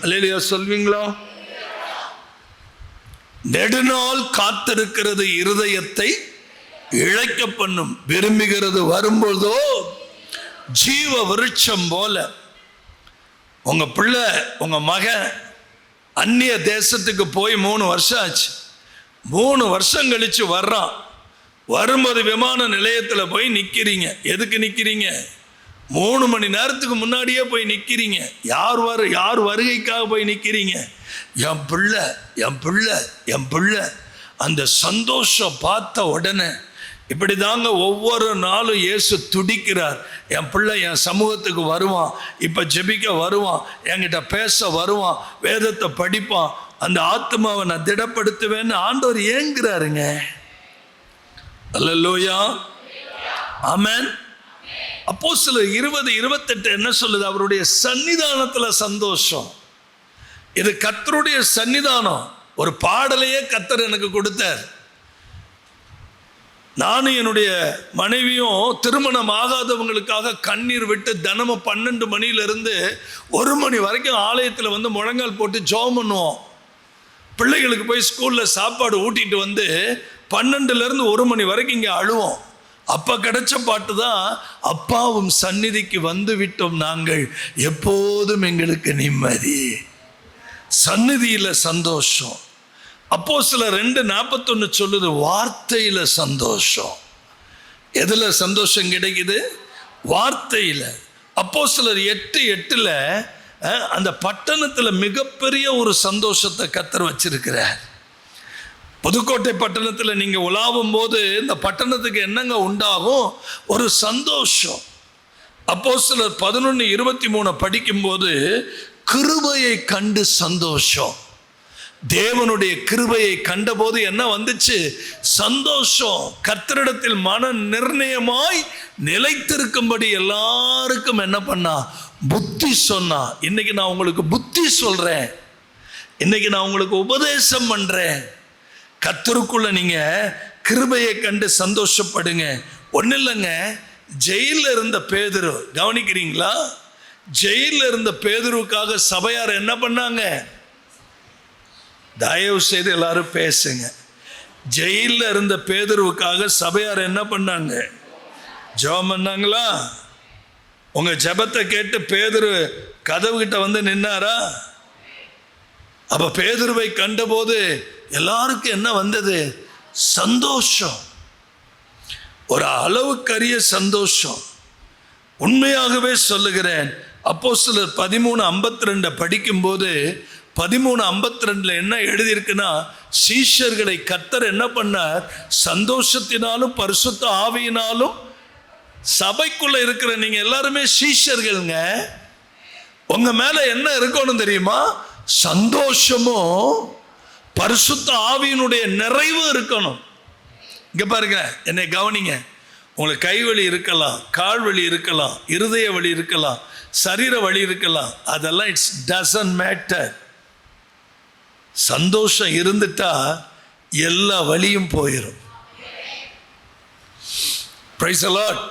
அல்லேலூயா சொல்வீங்களா? நெடுநாள் காத்திருக்கிறது இருதயத்தை இழைக்க பண்ணும், விரும்புகிறது வரும்போதோ ஜீவ விருட்சம் போல. உங்க பிள்ளை, உங்க மகன் அந்நிய தேசத்துக்கு போய் 3 வருஷம் ஆச்சு. 3 வருஷம் கழிச்சு வர்றான். வரும்போது விமான நிலையத்தில் போய் நிற்கிறீங்க. எதுக்கு நிற்கிறீங்க? 3 மணி நேரத்துக்கு முன்னாடியே போய் நிற்கிறீங்க. யார் வருகைக்காக போய் நிற்கிறீங்க? என் பிள்ளை, என் பிள்ளை, என் பிள்ளை. அந்த சந்தோஷம் பார்த்த உடனே இப்படி தாங்க ஒவ்வொரு நாளும் இயேசு துடிக்கிறார். என் பிள்ளை என் சமூகத்துக்கு வருவான், இப்போ ஜெபிக்க வருவான், என்கிட்ட பேச வருவான், வேதத்தை படிப்பான், அந்த ஆத்மாவை நான் திடப்படுத்துவேன்னு ஆண்டவர் ஏங்குறாருங்க. அல்லேலூயா, ஆமென். அப்போஸ்தலர் 20:28 என்ன சொல்லுது? அவருடைய சன்னிதானத்தில் சந்தோஷம். இது கர்த்தருடைய சன்னிதானம். ஒரு பாடலையே கர்த்தர் எனக்கு கொடுத்தார். நானும் என்னுடைய மனைவியும் திருமணம் ஆகாதவங்களுக்காக கண்ணீர் விட்டு தினமும் 12 மணியிலிருந்து 1 மணி வரைக்கும் ஆலயத்தில் வந்து முழங்கால் போட்டு ஜெபம் பண்ணுவோம். பிள்ளைகளுக்கு போய் ஸ்கூலில் சாப்பாடு ஊட்டிட்டு வந்து 12லேருந்து 1 மணி வரைக்கும் இங்கே அழுவோம். அப்போ கிடைச்ச பாட்டு தான், அப்பாவும் சந்நிதிக்கு வந்து விட்டோம் நாங்கள், எப்போதும் எங்களுக்கு நிம்மதி, சந்நிதியில் சந்தோஷம். அப்போஸ்தலர் 2:41 சொல்லுது, வார்த்தையில் சந்தோஷம். எதில் சந்தோஷம் கிடைக்குது? வார்த்தையில். அப்போஸ்தலர் 8:8 அந்த பட்டணத்தில் மிகப்பெரிய ஒரு சந்தோஷத்தை கர்த்தர் வச்சிருக்கிறார். புதுக்கோட்டை பட்டணத்தில் நீங்கள் உலாவும் போது இந்த பட்டணத்துக்கு என்னங்க உண்டாகும்? ஒரு சந்தோஷம். அப்போஸ்தலர் 11:23 படிக்கும்போது கிருபையை கண்டு சந்தோஷம். தேவனுடைய கிருபையை கண்டபோது என்ன வந்துச்சு? சந்தோஷம். கர்த்தரிடத்தில் மன நிர்ணயமாய் நிலைத்திருக்கும்படி எல்லாருக்கும் என்ன பண்ணா? புத்தி சொன்னா. இன்னைக்கு நான் உங்களுக்கு புத்தி சொல்றேன், இன்னைக்கு நான் உங்களுக்கு உபதேசம் பண்றேன். கர்த்தருக்குள்ள நீங்க கிருபையை கண்டு சந்தோஷப்படுங்க. ஒன்றும் இல்லைங்க, ஜெயிலில் இருந்த பேதுரு கவனிக்கிறீங்களா? ஜெயிலில் இருந்த பேதுருவுக்காக சபையார் என்ன பண்ணாங்க? தயவு செய்து எல்லாரும் பேசுங்க. ஜெயிலில் இருந்த பேதுருவுக்காக சபையார் என்ன பண்ணாங்க? ஜெபம் பண்ணாங்களா? உங்க ஜெபத்தை கேட்டு பேதுரு கதவுகிட்ட வந்து நின்னாரா? அப்ப பேதுருவை கண்டபோது எல்லாருக்கும் என்ன வந்தது? சந்தோஷம். ஒரு அளவுக்கரிய சந்தோஷம். உண்மையாகவே சொல்லுகிறேன், அப்போஸ்தலர் 13:52 படிக்கும்போது 13:52 என்ன எழுதியிருக்குன்னா, சீஷர்களை கர்த்தர் என்ன பண்ணார்? சந்தோஷத்தினாலும் பரிசுத்த ஆவியினாலும். சபைக்குள்ள இருக்கிற நீங்க எல்லாருமே சீஷர்கள்ங்க. உங்க மேல என்ன இருக்கணும் தெரியுமா? சந்தோஷமும் பரிசுத்த ஆவியினுடைய நிறைவு இருக்கணும். இங்க பாருங்க, என்னை கவனிங்க. உங்களுக்கு கை வலி இருக்கலாம், கால் வலி இருக்கலாம், இருதய வலி இருக்கலாம், சரீர வலி இருக்கலாம், அதெல்லாம் இட்ஸ் டசன்ட் மேட்டர். சந்தோஷம் இருந்துட்டா எல்லா வலியும் போயிடும். Praise the lord.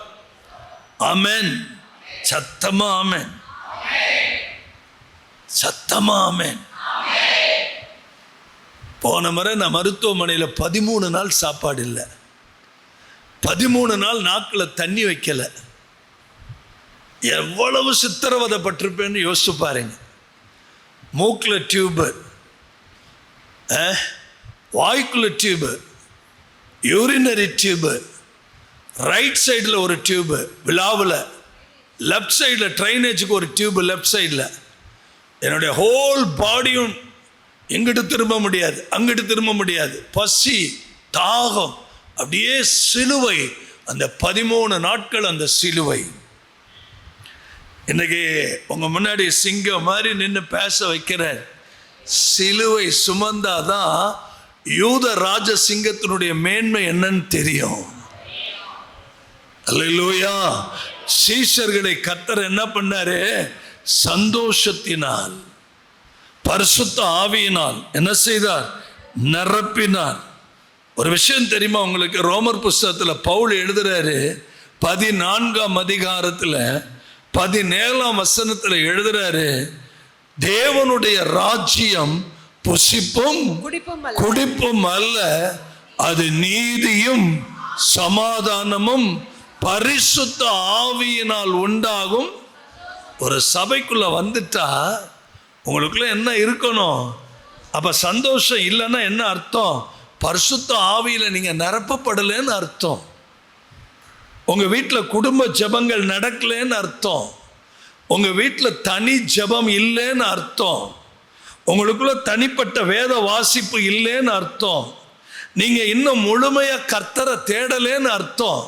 ஆமென். சத்தமா ஆமென். சத்தமா ஆமென். போன முறை நான் மருத்துவமனையில் 13 நாள் சாப்பாடு இல்லை, 13 நாள் நாக்கில் தண்ணி வைக்கல. எவ்வளவு சித்திரவதைப்பட்டிருப்பேன்னு யோசிச்சு பாருங்க. மூக்கில் டியூபு, வாய்க்குள்ள டியூபு, யூரினரி டியூபு, ரைட் சைடில் ஒரு டியூபு விழாவில், லெஃப்ட் சைடில் ட்ரைனேஜுக்கு ஒரு டியூபு லெஃப்ட் சைடில். என்னுடைய ஹோல் பாடியும் எங்கிட்டு திரும்ப முடியாது, அங்கிட்டு திரும்ப முடியாது. பசி, தாகம், அப்படியே சிலுவை. அந்த 13 நாட்கள் அந்த சிலுவை. இன்னைக்கு உங்க முன்னாடி சிங்கம் மாதிரி நின்று பேச வைக்கிறேன். சிலுவை சுமந்தாதான் யூத ராஜ சிங்கத்தினுடைய மேன்மை என்னன்னு தெரியும். அல்லேலூயா. சீஷர்களை கர்த்தர் என்ன பண்ணாரு? சந்தோஷத்தினால் பரிசுத்த ஆவியினால் என்ன செய்தார்? நிரப்பினார். ஒரு விஷயம் தெரியுமா உங்களுக்கு? ரோமர் புஸ்தகத்தில் பவுல் எழுதுறாரு, 14ஆம் அதிகாரத்தில் 17ஆம் வசனத்தில் எழுதுறாரு, தேவனுடைய ராஜ்யம் புசிப்பும் குடிப்பும் அல்ல, அது நீதியும் சமாதானமும் பரிசுத்த ஆவியினால் உண்டாகும். ஒரு சபைக்குள்ள வந்துட்டா உங்களுக்குள்ள என்ன இருக்கணும்? அப்ப சந்தோஷம் இல்லைன்னா என்ன அர்த்தம்? பரிசுத்த ஆவியில நீங்க நிரப்பப்படலைன்னு அர்த்தம். உங்க வீட்டில் குடும்ப ஜெபங்கள் நடக்கலன்னு அர்த்தம். உங்க வீட்டில் தனி ஜெபம் இல்லைன்னு அர்த்தம். உங்களுக்குள்ள தனிப்பட்ட வேத வாசிப்பு இல்லைன்னு அர்த்தம். நீங்க இன்னும் முழுமையா கர்த்தரை தேடலேன்னு அர்த்தம்.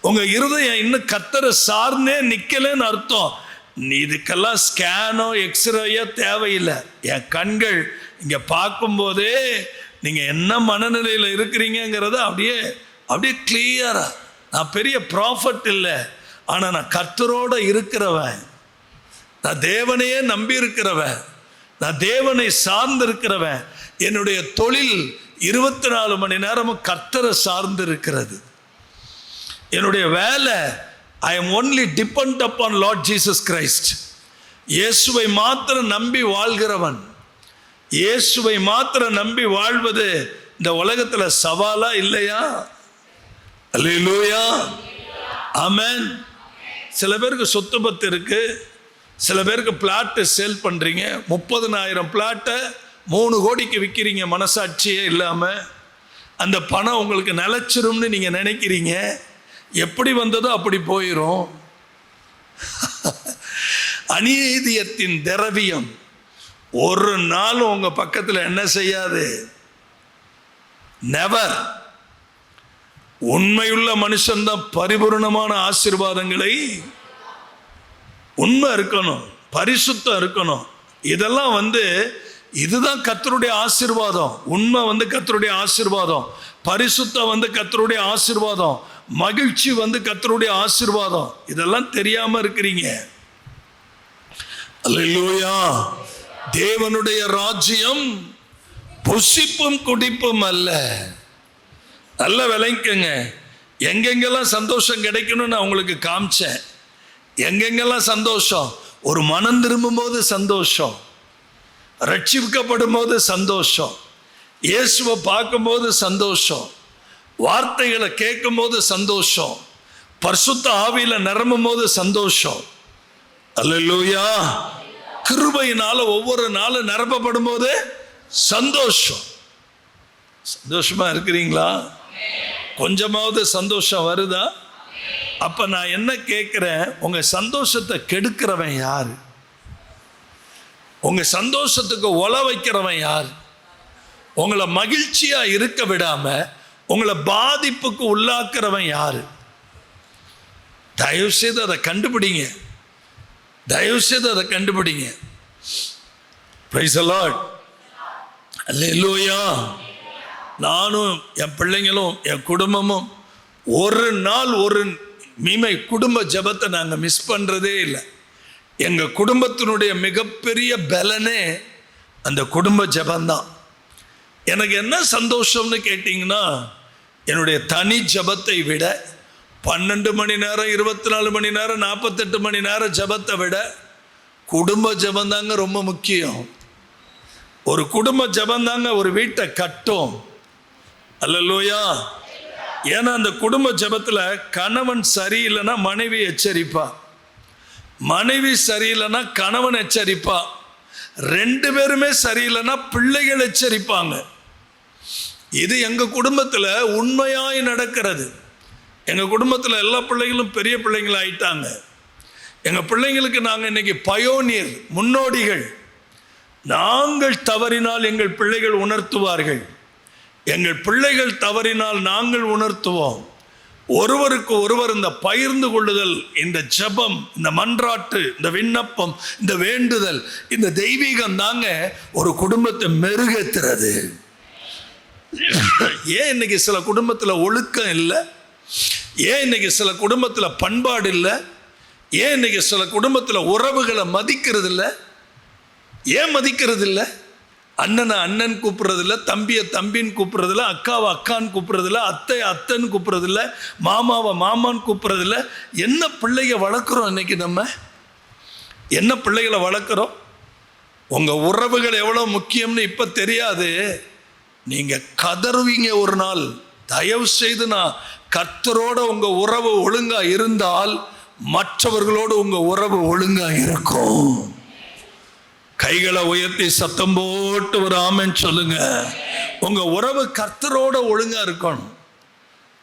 உங்க இருதயம் இன்னும் கர்த்தரை சார்ந்தே நிக்கலன்னு அர்த்தம். இதுக்கெல்லாம் ஸ்கேனோ எக்ஸ்ரேயோ தேவையில்லை. என் கண்கள் இங்க பார்க்கும்போதே நீங்க என்ன மனநிலையில் இருக்கிறீங்கிறத அப்படியே கிளியரா. நான் பெரிய ப்ராஃபட் இல்லை, ஆனா நான் கர்த்தரோட இருக்கிறவன், நான் தேவனையே நம்பி இருக்கிறவன், நான் தேவனை சார்ந்து இருக்கிறவன். என்னுடைய தொழில் 24 மணி நேரமும் கர்த்தரை சார்ந்து இருக்கிறது. என்னுடைய வேலை I am only dependent upon Lord Jesus Christ. இயேசுவை மாத்திரம் நம்பி வாழ்கிறவன். இயேசுவை மாத்திரம் நம்பி வாழ்வது இந்த உலகத்துல சவாலா இல்லையா? அல்லேலூயா. ஆமென். சில பேருக்கு சொத்து பத்து இருக்கு, சில பேருக்கு பிளாட்டு சேல் பண்றீங்க. 30,000 பிளாட்டை 3 கோடிக்கு விற்கிறீங்க மனசாட்சியே இல்லாம. அந்த பணம் உங்களுக்கு நிலைச்சிரும்னு நீங்க நினைக்கிறீங்க. எப்படி வந்ததோ அப்படி போயிடும். அநீதியத்தின் திரவியம் ஒரு நாள் உங்க பக்கத்தில் என்ன செய்யாது? நெவர். உண்மையுள்ள மனுஷன்தான் பரிபூர்ணமான ஆசீர்வாதங்களை உண்மை இருக்கணும், பரிசுத்தம் இருக்கணும். இதெல்லாம் இதுதான் கர்த்தருடைய ஆசீர்வாதம். உண்மை கர்த்தருடைய ஆசீர்வாதம், பரிசுத்தம் கர்த்தருடைய ஆசீர்வாதம், மகிழ்ச்சி கர்த்தருடைய ஆசீர்வாதம். இதெல்லாம் தெரியாம இருக்கிறீங்க. அல்லேலூயா. தேவனுடைய ராஜ்யம் புசிப்பும் குடிப்பும் அல்ல. நல்ல விளைக்குங்க. எங்கெங்கெல்லாம் சந்தோஷம் கிடைக்கணும்னு நான் உங்களுக்கு காமிச்சேன். எங்கெங்கெல்லாம் சந்தோஷம், ஒரு மனம் திரும்பும் போது சந்தோஷம், ரட்சிக்கப்படும் போது சந்தோஷம், இயேசுவை பார்க்கும்போது சந்தோஷம், வார்த்தைகளை கேட்கும் போது சந்தோஷம், பரிசுத்த ஆவியில நிரம்பும் போது சந்தோஷம். அல்லேலூயா. கிருபையினால ஒவ்வொரு நாளும் நிரப்பப்படும் போது சந்தோஷம். சந்தோஷமா இருக்கிறீங்களா? கொஞ்சமாவது சந்தோஷம் வருதா? அப்ப நான் என்ன கேட்கிறேன், உங்க சந்தோஷத்தை கெடுக்கிறவன் யாரு? உங்க சந்தோஷத்துக்கு ஒல வைக்கிறவன் யார்? உங்களை மகிழ்ச்சியா இருக்க விடாம உங்களை பாதிப்புக்கு உள்ளாக்குறவன் யாரு? தயவு செய்து அதை கண்டுபிடிங்க. தயவு செய்து அதை கண்டுபிடிங்க. Praise the lord. அல்லேலூயா. நானும் என் பிள்ளைங்களும் என் குடும்பமும் ஒரு நாள் ஒரு மீமை குடும்ப ஜெபத்தை நாங்கள் மிஸ் பண்ணுறதே இல்லை. எங்கள் குடும்பத்தினுடைய மிகப்பெரிய பலனே அந்த குடும்ப ஜெபந்தான். எனக்கு என்ன சந்தோஷம்னு கேட்டிங்கன்னா, என்னுடைய தனி ஜெபத்தை விட 12 மணி நேரம் 24 மணி நேரம் 48 மணி நேரம் ஜெபத்தை விட குடும்ப ஜெபந்தாங்க ரொம்ப முக்கியம். ஒரு குடும்ப ஜெபந்தாங்க ஒரு வீட்டை கட்டும். அல்லேலூயா. ஏன்னா அந்த குடும்ப ஜெபத்தில் கணவன் சரியில்லைன்னா மனைவி எச்சரிப்பா, மனைவி சரியில்லைன்னா கணவன் எச்சரிப்பா, 2 பேருமே சரியில்லைன்னா பிள்ளைகள் எச்சரிப்பாங்க. இது எங்கள் குடும்பத்தில் உண்மையாய் நடக்கிறது. எங்கள் குடும்பத்தில் எல்லா பிள்ளைகளும் பெரிய பிள்ளைங்கள் ஆயிட்டாங்க. எங்கள் பிள்ளைங்களுக்கு நாங்கள் இன்னைக்கு பயோனியர், முன்னோடிகள். நாங்கள் தவறினால் எங்கள் பிள்ளைகள் உணர்த்துவார்கள், எங்கள் பிள்ளைகள் தவறினால் நாங்கள் உணர்த்துவோம். ஒருவருக்கு ஒருவர் இந்த பகிர்ந்து கொள்ளுதல், இந்த ஜெபம், இந்த மன்றாட்டு, இந்த விண்ணப்பம், இந்த வேண்டுதல், இந்த தெய்வீகம் தாங்க ஒரு குடும்பத்தை மெருகேத்துறது. ஏன் இன்னைக்கு சில குடும்பத்தில் ஒழுக்கம் இல்லை? ஏன் இன்னைக்கு சில குடும்பத்தில் பண்பாடு இல்லை? ஏன் இன்னைக்கு சில குடும்பத்தில் உறவுகளை மதிக்கிறது இல்லை? ஏன் மதிக்கிறது இல்லை? அண்ணனை அண்ணன் கூப்பிட்றதில்ல, தம்பியை தம்பின்னு கூப்பிட்றதில்ல, அக்காவை அக்கான்னு கூப்பிட்றதில்ல, அத்தையை அத்தைன்னு கூப்பிட்றதில்ல, மாமாவை மாமான்னு கூப்பிட்றதில்ல. என்ன பிள்ளைங்க வளர்க்குறோம் இன்னைக்கு? நம்ம என்ன பிள்ளைகளை வளர்க்குறோம்? உங்கள் உறவுகள் எவ்வளோ முக்கியம்னு இப்போ தெரியாது. நீங்கள் கதறுவீங்க ஒரு நாள். தயவு செய்து நான் கர்த்தரோட உங்கள் உறவு ஒழுங்காக இருந்தால் மற்றவர்களோடு உங்கள் உறவு ஒழுங்காக இருக்கும். கைகளை உயர்த்தி சத்தம் போட்டு ஒரு ஆமென் சொல்லுங்க. உங்க உறவு கர்த்தரோட ஒழுங்கா இருக்கணும்.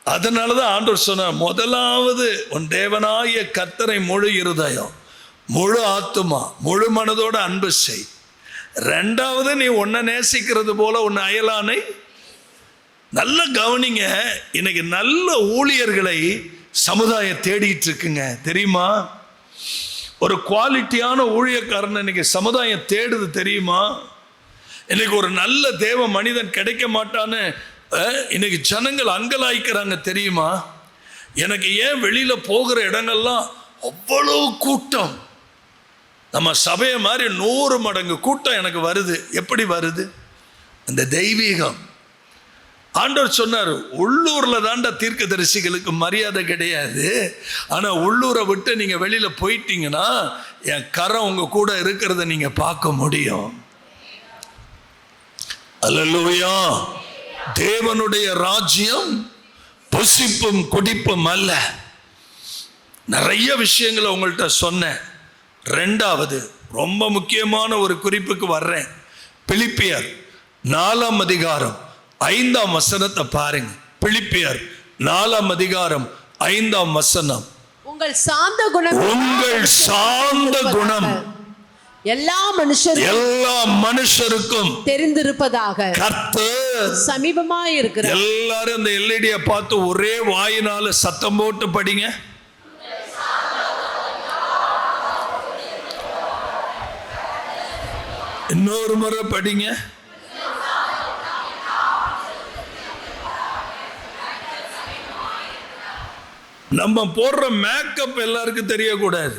அதனாலதான் ஆண்டவர் சொன்னார், முதலாவது உன் தேவனாகிய கர்த்தரை முழு இருதயம், முழு ஆத்துமா, முழு மனதோட அன்பு செய். 2வது நீ உன்னை நேசிக்கிறது போல உன் அயலானை. நல்ல கவனிங்க. இன்னைக்கு நல்ல ஊழியர்களை சமுதாயம் தேடிட்டு இருக்குங்க, தெரியுமா? ஒரு குவாலிட்டியான ஊழியக்காரன் இன்னைக்கு சமுதாயம் தேடுது, தெரியுமா? இன்னைக்கு ஒரு நல்ல தேவ மனிதன் கிடைக்க மாட்டான்னு இன்னைக்கு ஜனங்கள் அங்கலாய்க்கிறாங்க, தெரியுமா? எனக்கு ஏன் வெளியில போகிற இடங்கள்லாம் அவ்வளவு கூட்டம்? நம்ம சபையை மாதிரி 100 மடங்கு கூட்டம் எனக்கு வருது. எப்படி வருது? அந்த தெய்வீகம். ஆண்டவர் சொன்னார், உள்ளூர்ல தாண்டா தீர்க்கதரிசிகளுக்கு மரியாதை கிடையாது. ஆனா உள்ளூரை விட்டு நீங்க வெளியில போயிட்டீங்கன்னா என் கரம் உங்க கூட இருக்கிறத நீங்க பார்க்க முடியும். அல்லேலூயா. தேவனுடைய ராஜ்யம் புசிப்பும் குடிப்பும் அல்ல. நிறைய விஷயங்களை உங்கள்கிட்ட சொன்னேன். 2வது ரொம்ப முக்கியமான ஒரு குறிப்புக்கு வர்றேன். பிலிப்பியர் 4ஆம் அதிகாரம் 5ஆம் வசனத்தை பாருங்க. பிலிப்பியர் 4ஆம் அதிகாரம் 5ஆம் வசனம். உங்கள் சாந்த குணம் எல்லா மனுஷருக்கும் தெரிந்திருப்பதாக கர்த்தர் சமீபமாய் இருக்கிறார். எல்லாரும் அந்த எல்இடியை பார்த்து ஒரே வாயினால சத்தம் போட்டு படிங்க. இன்னொரு முறை படிங்க. நம்ம போடுற மேக்கப் எல்லாருக்கும் தெரியக்கூடாது.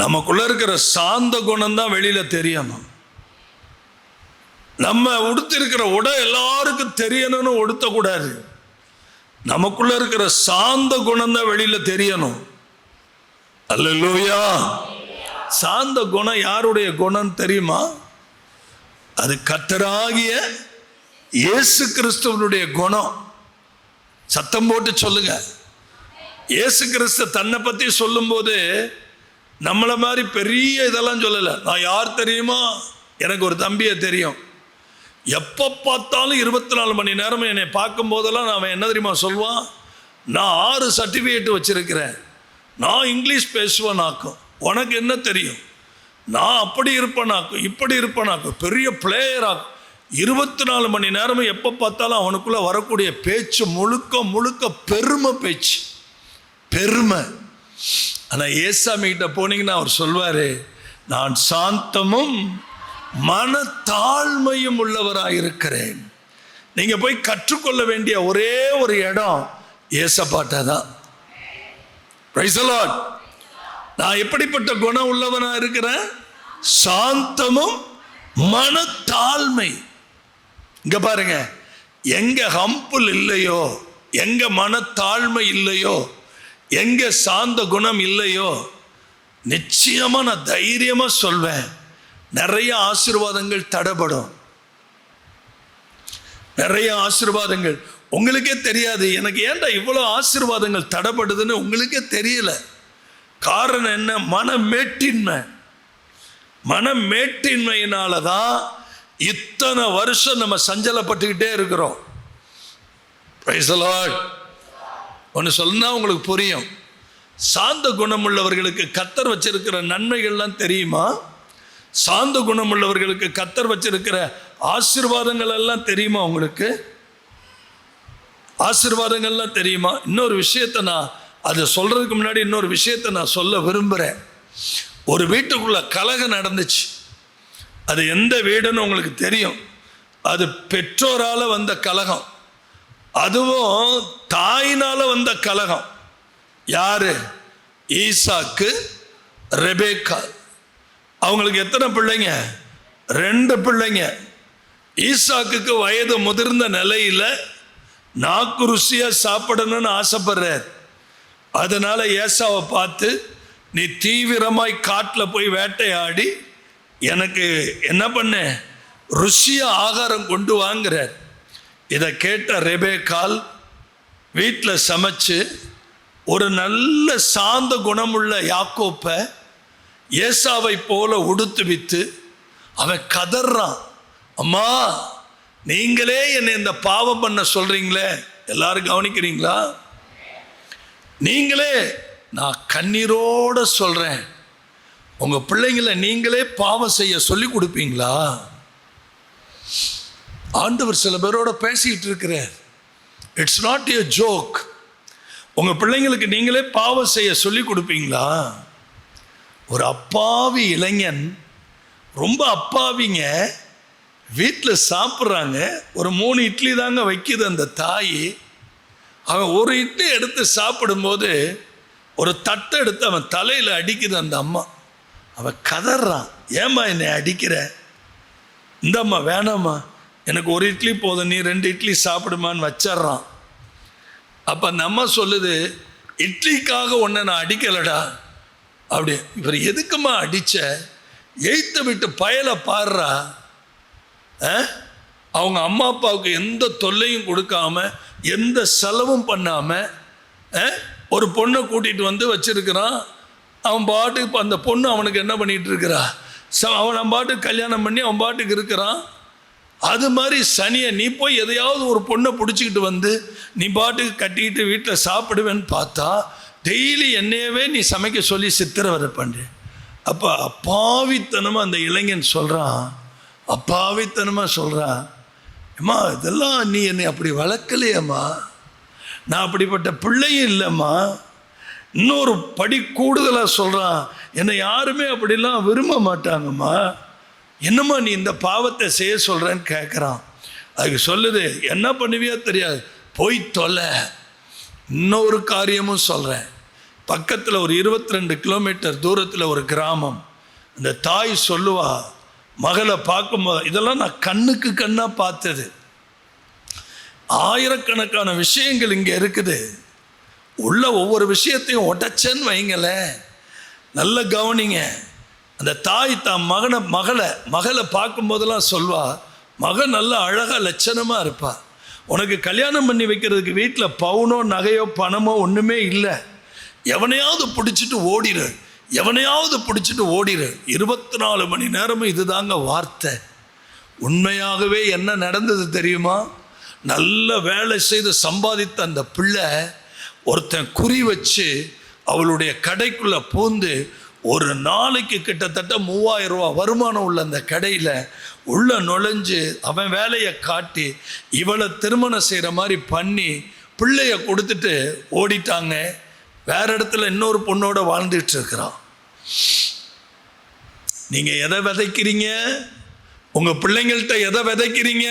நமக்குள்ள இருக்கிற சாந்த குணம் தான் வெளியில தெரியணும். நம்ம உடுத்திருக்கிற உடை எல்லாருக்கும் தெரியணும்னு உடுத்தக்கூடாது. நமக்குள்ள இருக்கிற சாந்த குணம் தான் வெளியில தெரியணும். அல்லேலூயா. சாந்த குணம் யாருடைய குணம் தெரியுமா? அது கர்த்தராகிய இயேசு கிறிஸ்துவனுடைய குணம். சத்தம் போட்டு சொல்லுங்க. இயேசு கிறிஸ்து தன்னை பத்தி சொல்லும்போது நம்மளை மாதிரி பெரிய இதெல்லாம் சொல்லலை. நான் யார் தெரியுமா? எனக்கு ஒரு தம்பியை தெரியும். எப்போ பார்த்தாலும் 24 மணி நேரம் என்னை பார்க்கும் போதெல்லாம் அவன் என்ன தெரியுமா சொல்வான்? நான் 6 சர்டிஃபிகேட் வச்சிருக்கிறேன், நான் இங்கிலீஷ் பேசுவேனாக்கும், உனக்கு என்ன தெரியும், நான் அப்படி இருப்பேனாக்கும், இப்படி இருப்பேனாக்கும், பெரிய பிளேயராகும். 24 மணி நேரமும் எப்போ பார்த்தாலும் அவனுக்குள்ள வரக்கூடிய பேச்சு முழுக்க முழுக்க பெருமை பேச்சு, பெருமை. ஆனால் ஏசாமி கிட்ட போனீங்கன்னா அவர் சொல்வாரு, நான் சாந்தமும் மனத்தாழ்மையும் உள்ளவராயிருக்கிறேன். நீங்க போய் கற்றுக்கொள்ள வேண்டிய ஒரே ஒரு இடம் ஏசப்பாட்ட தான். Price the Lord. நான் எப்படிப்பட்ட குணம் உள்ளவனா இருக்கிறேன்? சாந்தமும் மனத்தாழ்மை. இங்க பாருங்க, எங்க ஹம்புல் இல்லையோ, எங்க மனத்தாழ்மை இல்லையோ, எங்க சாந்த குணம் இல்லையோ, நிச்சயமா நான் தைரியமா சொல்வேன், நிறைய ஆசீர்வாதங்கள் தடைபடும். நிறைய ஆசீர்வாதங்கள் உங்களுக்கே தெரியாது. எனக்கு ஏன்டா இவ்வளவு ஆசீர்வாதங்கள் தடைபடுதுன்னு உங்களுக்கே தெரியல. காரணம் என்ன? மனமேட்டின்மை. மனமேட்டின்மையினாலதான் இத்தனை வருஷம் நம்ம சஞ்சலப்பட்டுக்கிட்டே இருக்கிறோம். Price the Lord. ஒன்று சொன்னா உங்களுக்கு புரியும். சாந்த குணமுள்ளவர்களுக்கு கர்த்தர் வச்சிருக்கிற நன்மைகள்லாம் தெரியுமா? சாந்த குணமுள்ளவர்களுக்கு கர்த்தர் வச்சிருக்கிற ஆசீர்வாதங்கள் எல்லாம் தெரியுமா? உங்களுக்கு ஆசீர்வாதங்கள்லாம் தெரியுமா? இன்னொரு விஷயத்தை நான் அதை சொல்றதுக்கு முன்னாடி இன்னொரு விஷயத்தை நான் சொல்ல விரும்புகிறேன். ஒரு வீட்டுக்குள்ள கலகம் நடந்துச்சு. அது எந்த வீடுன்னு உங்களுக்கு தெரியும். அது பெற்றோரால வந்த கலகம், அதுவும் தாயினால வந்த கலகம். யாரு? ஈசாக்கு, ரெபேக்கா. அவங்களுக்கு எத்தனை பிள்ளைங்க? 2 பிள்ளைங்க. ஈசாக்குக்கு வயது முதிர்ந்த நிலையில நாக்கு ருசியா சாப்பிடணும்னு ஆசைப்படுறார். அதனால ஏசாவை பார்த்து, நீ தீவிரமாய் காட்டில் போய் வேட்டையாடி எனக்கு என்ன பண்ண, ருசியா ஆகாரம் கொண்டு வாங்குறார். இதை கேட்ட ரெபேக்கால் வீட்டில் சமைச்சு ஒரு நல்ல சாந்த குணமுள்ள யாக்கோப்பை ஏசாவை போல உடுத்துவித்து அவன் கதறான், அம்மா நீங்களே என்னை இந்த பாவம் பண்ண சொல்றீங்களே, எல்லாரும் கவனிக்கிறீங்களா? நீங்களே, நான் கண்ணீரோட சொல்றேன், உங்க பிள்ளைங்களை நீங்களே பாவம் செய்ய சொல்லி கொடுப்பீங்களா? ஆண்டவர் சில பேரோட பேசிட்டு இருக்கிறார். It's not a joke. உங்க பிள்ளைங்களுக்கு நீங்களே பாவம் செய்ய சொல்லி கொடுப்பீங்களா? ஒரு அப்பாவி இளைஞன், ரொம்ப அப்பாவிங்க, வீட்டில் சாப்பிட்றாங்க. ஒரு 3 இட்லி தாங்க வைக்குது அந்த தாய். அவன் ஒரு இட்லி எடுத்து சாப்பிடும்போது ஒரு தட்டை எடுத்து அவன் தலையில் அடிக்குது அந்த அம்மா. அவன் கதறான், ஏம்மா என்னை அடிக்கிற? இந்த அம்மா, வேணாம்மா, எனக்கு ஒரு இட்லி போதும், நீ 2 இட்லி சாப்பிடுமான்னு வச்சிட்றான். அப்போ அந்த அம்மா சொல்லுது, இட்லிக்காக உன்னை நான் அடிக்கலடா. அப்படி இவர் எதுக்குமா அடிச்ச? எய்த்த விட்டு பயலை பாடுறா. அவங்க அம்மா அப்பாவுக்கு எந்த தொல்லையும் கொடுக்காம, எந்த செலவும் பண்ணாம ஒரு பொண்ணை கூட்டிட்டு வந்து வச்சிருக்கிறான். அவன் பாட்டுக்கு அந்த பொண்ணு அவனுக்கு என்ன பண்ணிட்டு இருக்கிறா? அவன் பாட்டுக்கு கல்யாணம் பண்ணி அவன் பாட்டுக்கு இருக்கிறான். அது மாதிரி சனியை நீ போய் எதையாவது ஒரு பொண்ணை பிடிச்சிக்கிட்டு வந்து நீ பாட்டுக்கு கட்டிக்கிட்டு வீட்டில் சாப்பிடுவேன்னு பார்த்தா டெய்லி என்னையவே நீ சமைக்க சொல்லி சித்திரவதை பண்ணுற. அப்போ அப்பாவித்தனமாக அந்த இளைஞன் சொல்கிறான், அப்பாவித்தனமாக சொல்கிறான், அம்மா இதெல்லாம் நீ என்னை அப்படி வளர்க்கலையம்மா, நான் அப்படிப்பட்ட பிள்ளையும் இல்லைம்மா. இன்னொரு படி கூடுதலாக சொல்கிறான், என்னை யாருமே அப்படிலாம் விரும்ப மாட்டாங்கம்மா, என்னம்மா நீ இந்த பாவத்தை செய்ய சொல்கிறேன்னு கேட்குறான். அதுக்கு சொல்லுது, என்ன பண்ணுவியோ தெரியாது, போய் தொலை. இன்னொரு காரியமும் சொல்கிறேன். பக்கத்தில் ஒரு 22 கிலோமீட்டர் தூரத்தில் ஒரு கிராமம். அந்த தாய் சொல்லுவா, மகளை பார்க்கும்போது, இதெல்லாம் நான் கண்ணுக்கு கண்ணாக பார்த்தது, ஆயிரக்கணக்கான விஷயங்கள் இங்கே இருக்குது, உள்ள ஒவ்வொரு விஷயத்தையும் உடைச்சேன்னு வைங்களேன். நல்ல கவனிங்க. அந்த தாய் தான் மகளை பார்க்கும்போதெல்லாம் சொல்வா, மகன் நல்ல அழகாக லட்சணமாக இருப்பா, உனக்கு கல்யாணம் பண்ணி வைக்கிறதுக்கு வீட்டில் பவுனோ நகையோ பணமோ ஒன்றுமே இல்லை, எவனையாவது பிடிச்சிட்டு ஓடிடு, எவனையாவது பிடிச்சிட்டு ஓடிடு. 24 மணி நேரமும் இதுதாங்க வார்த்தை. உண்மையாகவே என்ன நடந்தது தெரியுமா? நல்ல வேலை செய்து சம்பாதித்த அந்த பிள்ளை ஒருத்தன் குறி வச்சு அவளுடைய கடைக்குள்ளே பூந்து ஒரு நாளைக்கு கிட்டத்தட்ட 3000 ரூபா வருமானம் உள்ள அந்த கடையில் உள்ள நுழைஞ்சு அவன் வேலையை காட்டி இவளை திருமணம் செய்கிற மாதிரி பண்ணி பிள்ளைய கொடுத்துட்டு ஓடிட்டாங்க. வேற இடத்துல இன்னொரு பொண்ணோட வாழ்ந்துட்டு இருக்கிறான். நீங்கள் எதை விதைக்கிறீங்க? உங்கள் பிள்ளைங்கள்ட்ட எதை விதைக்கிறீங்க?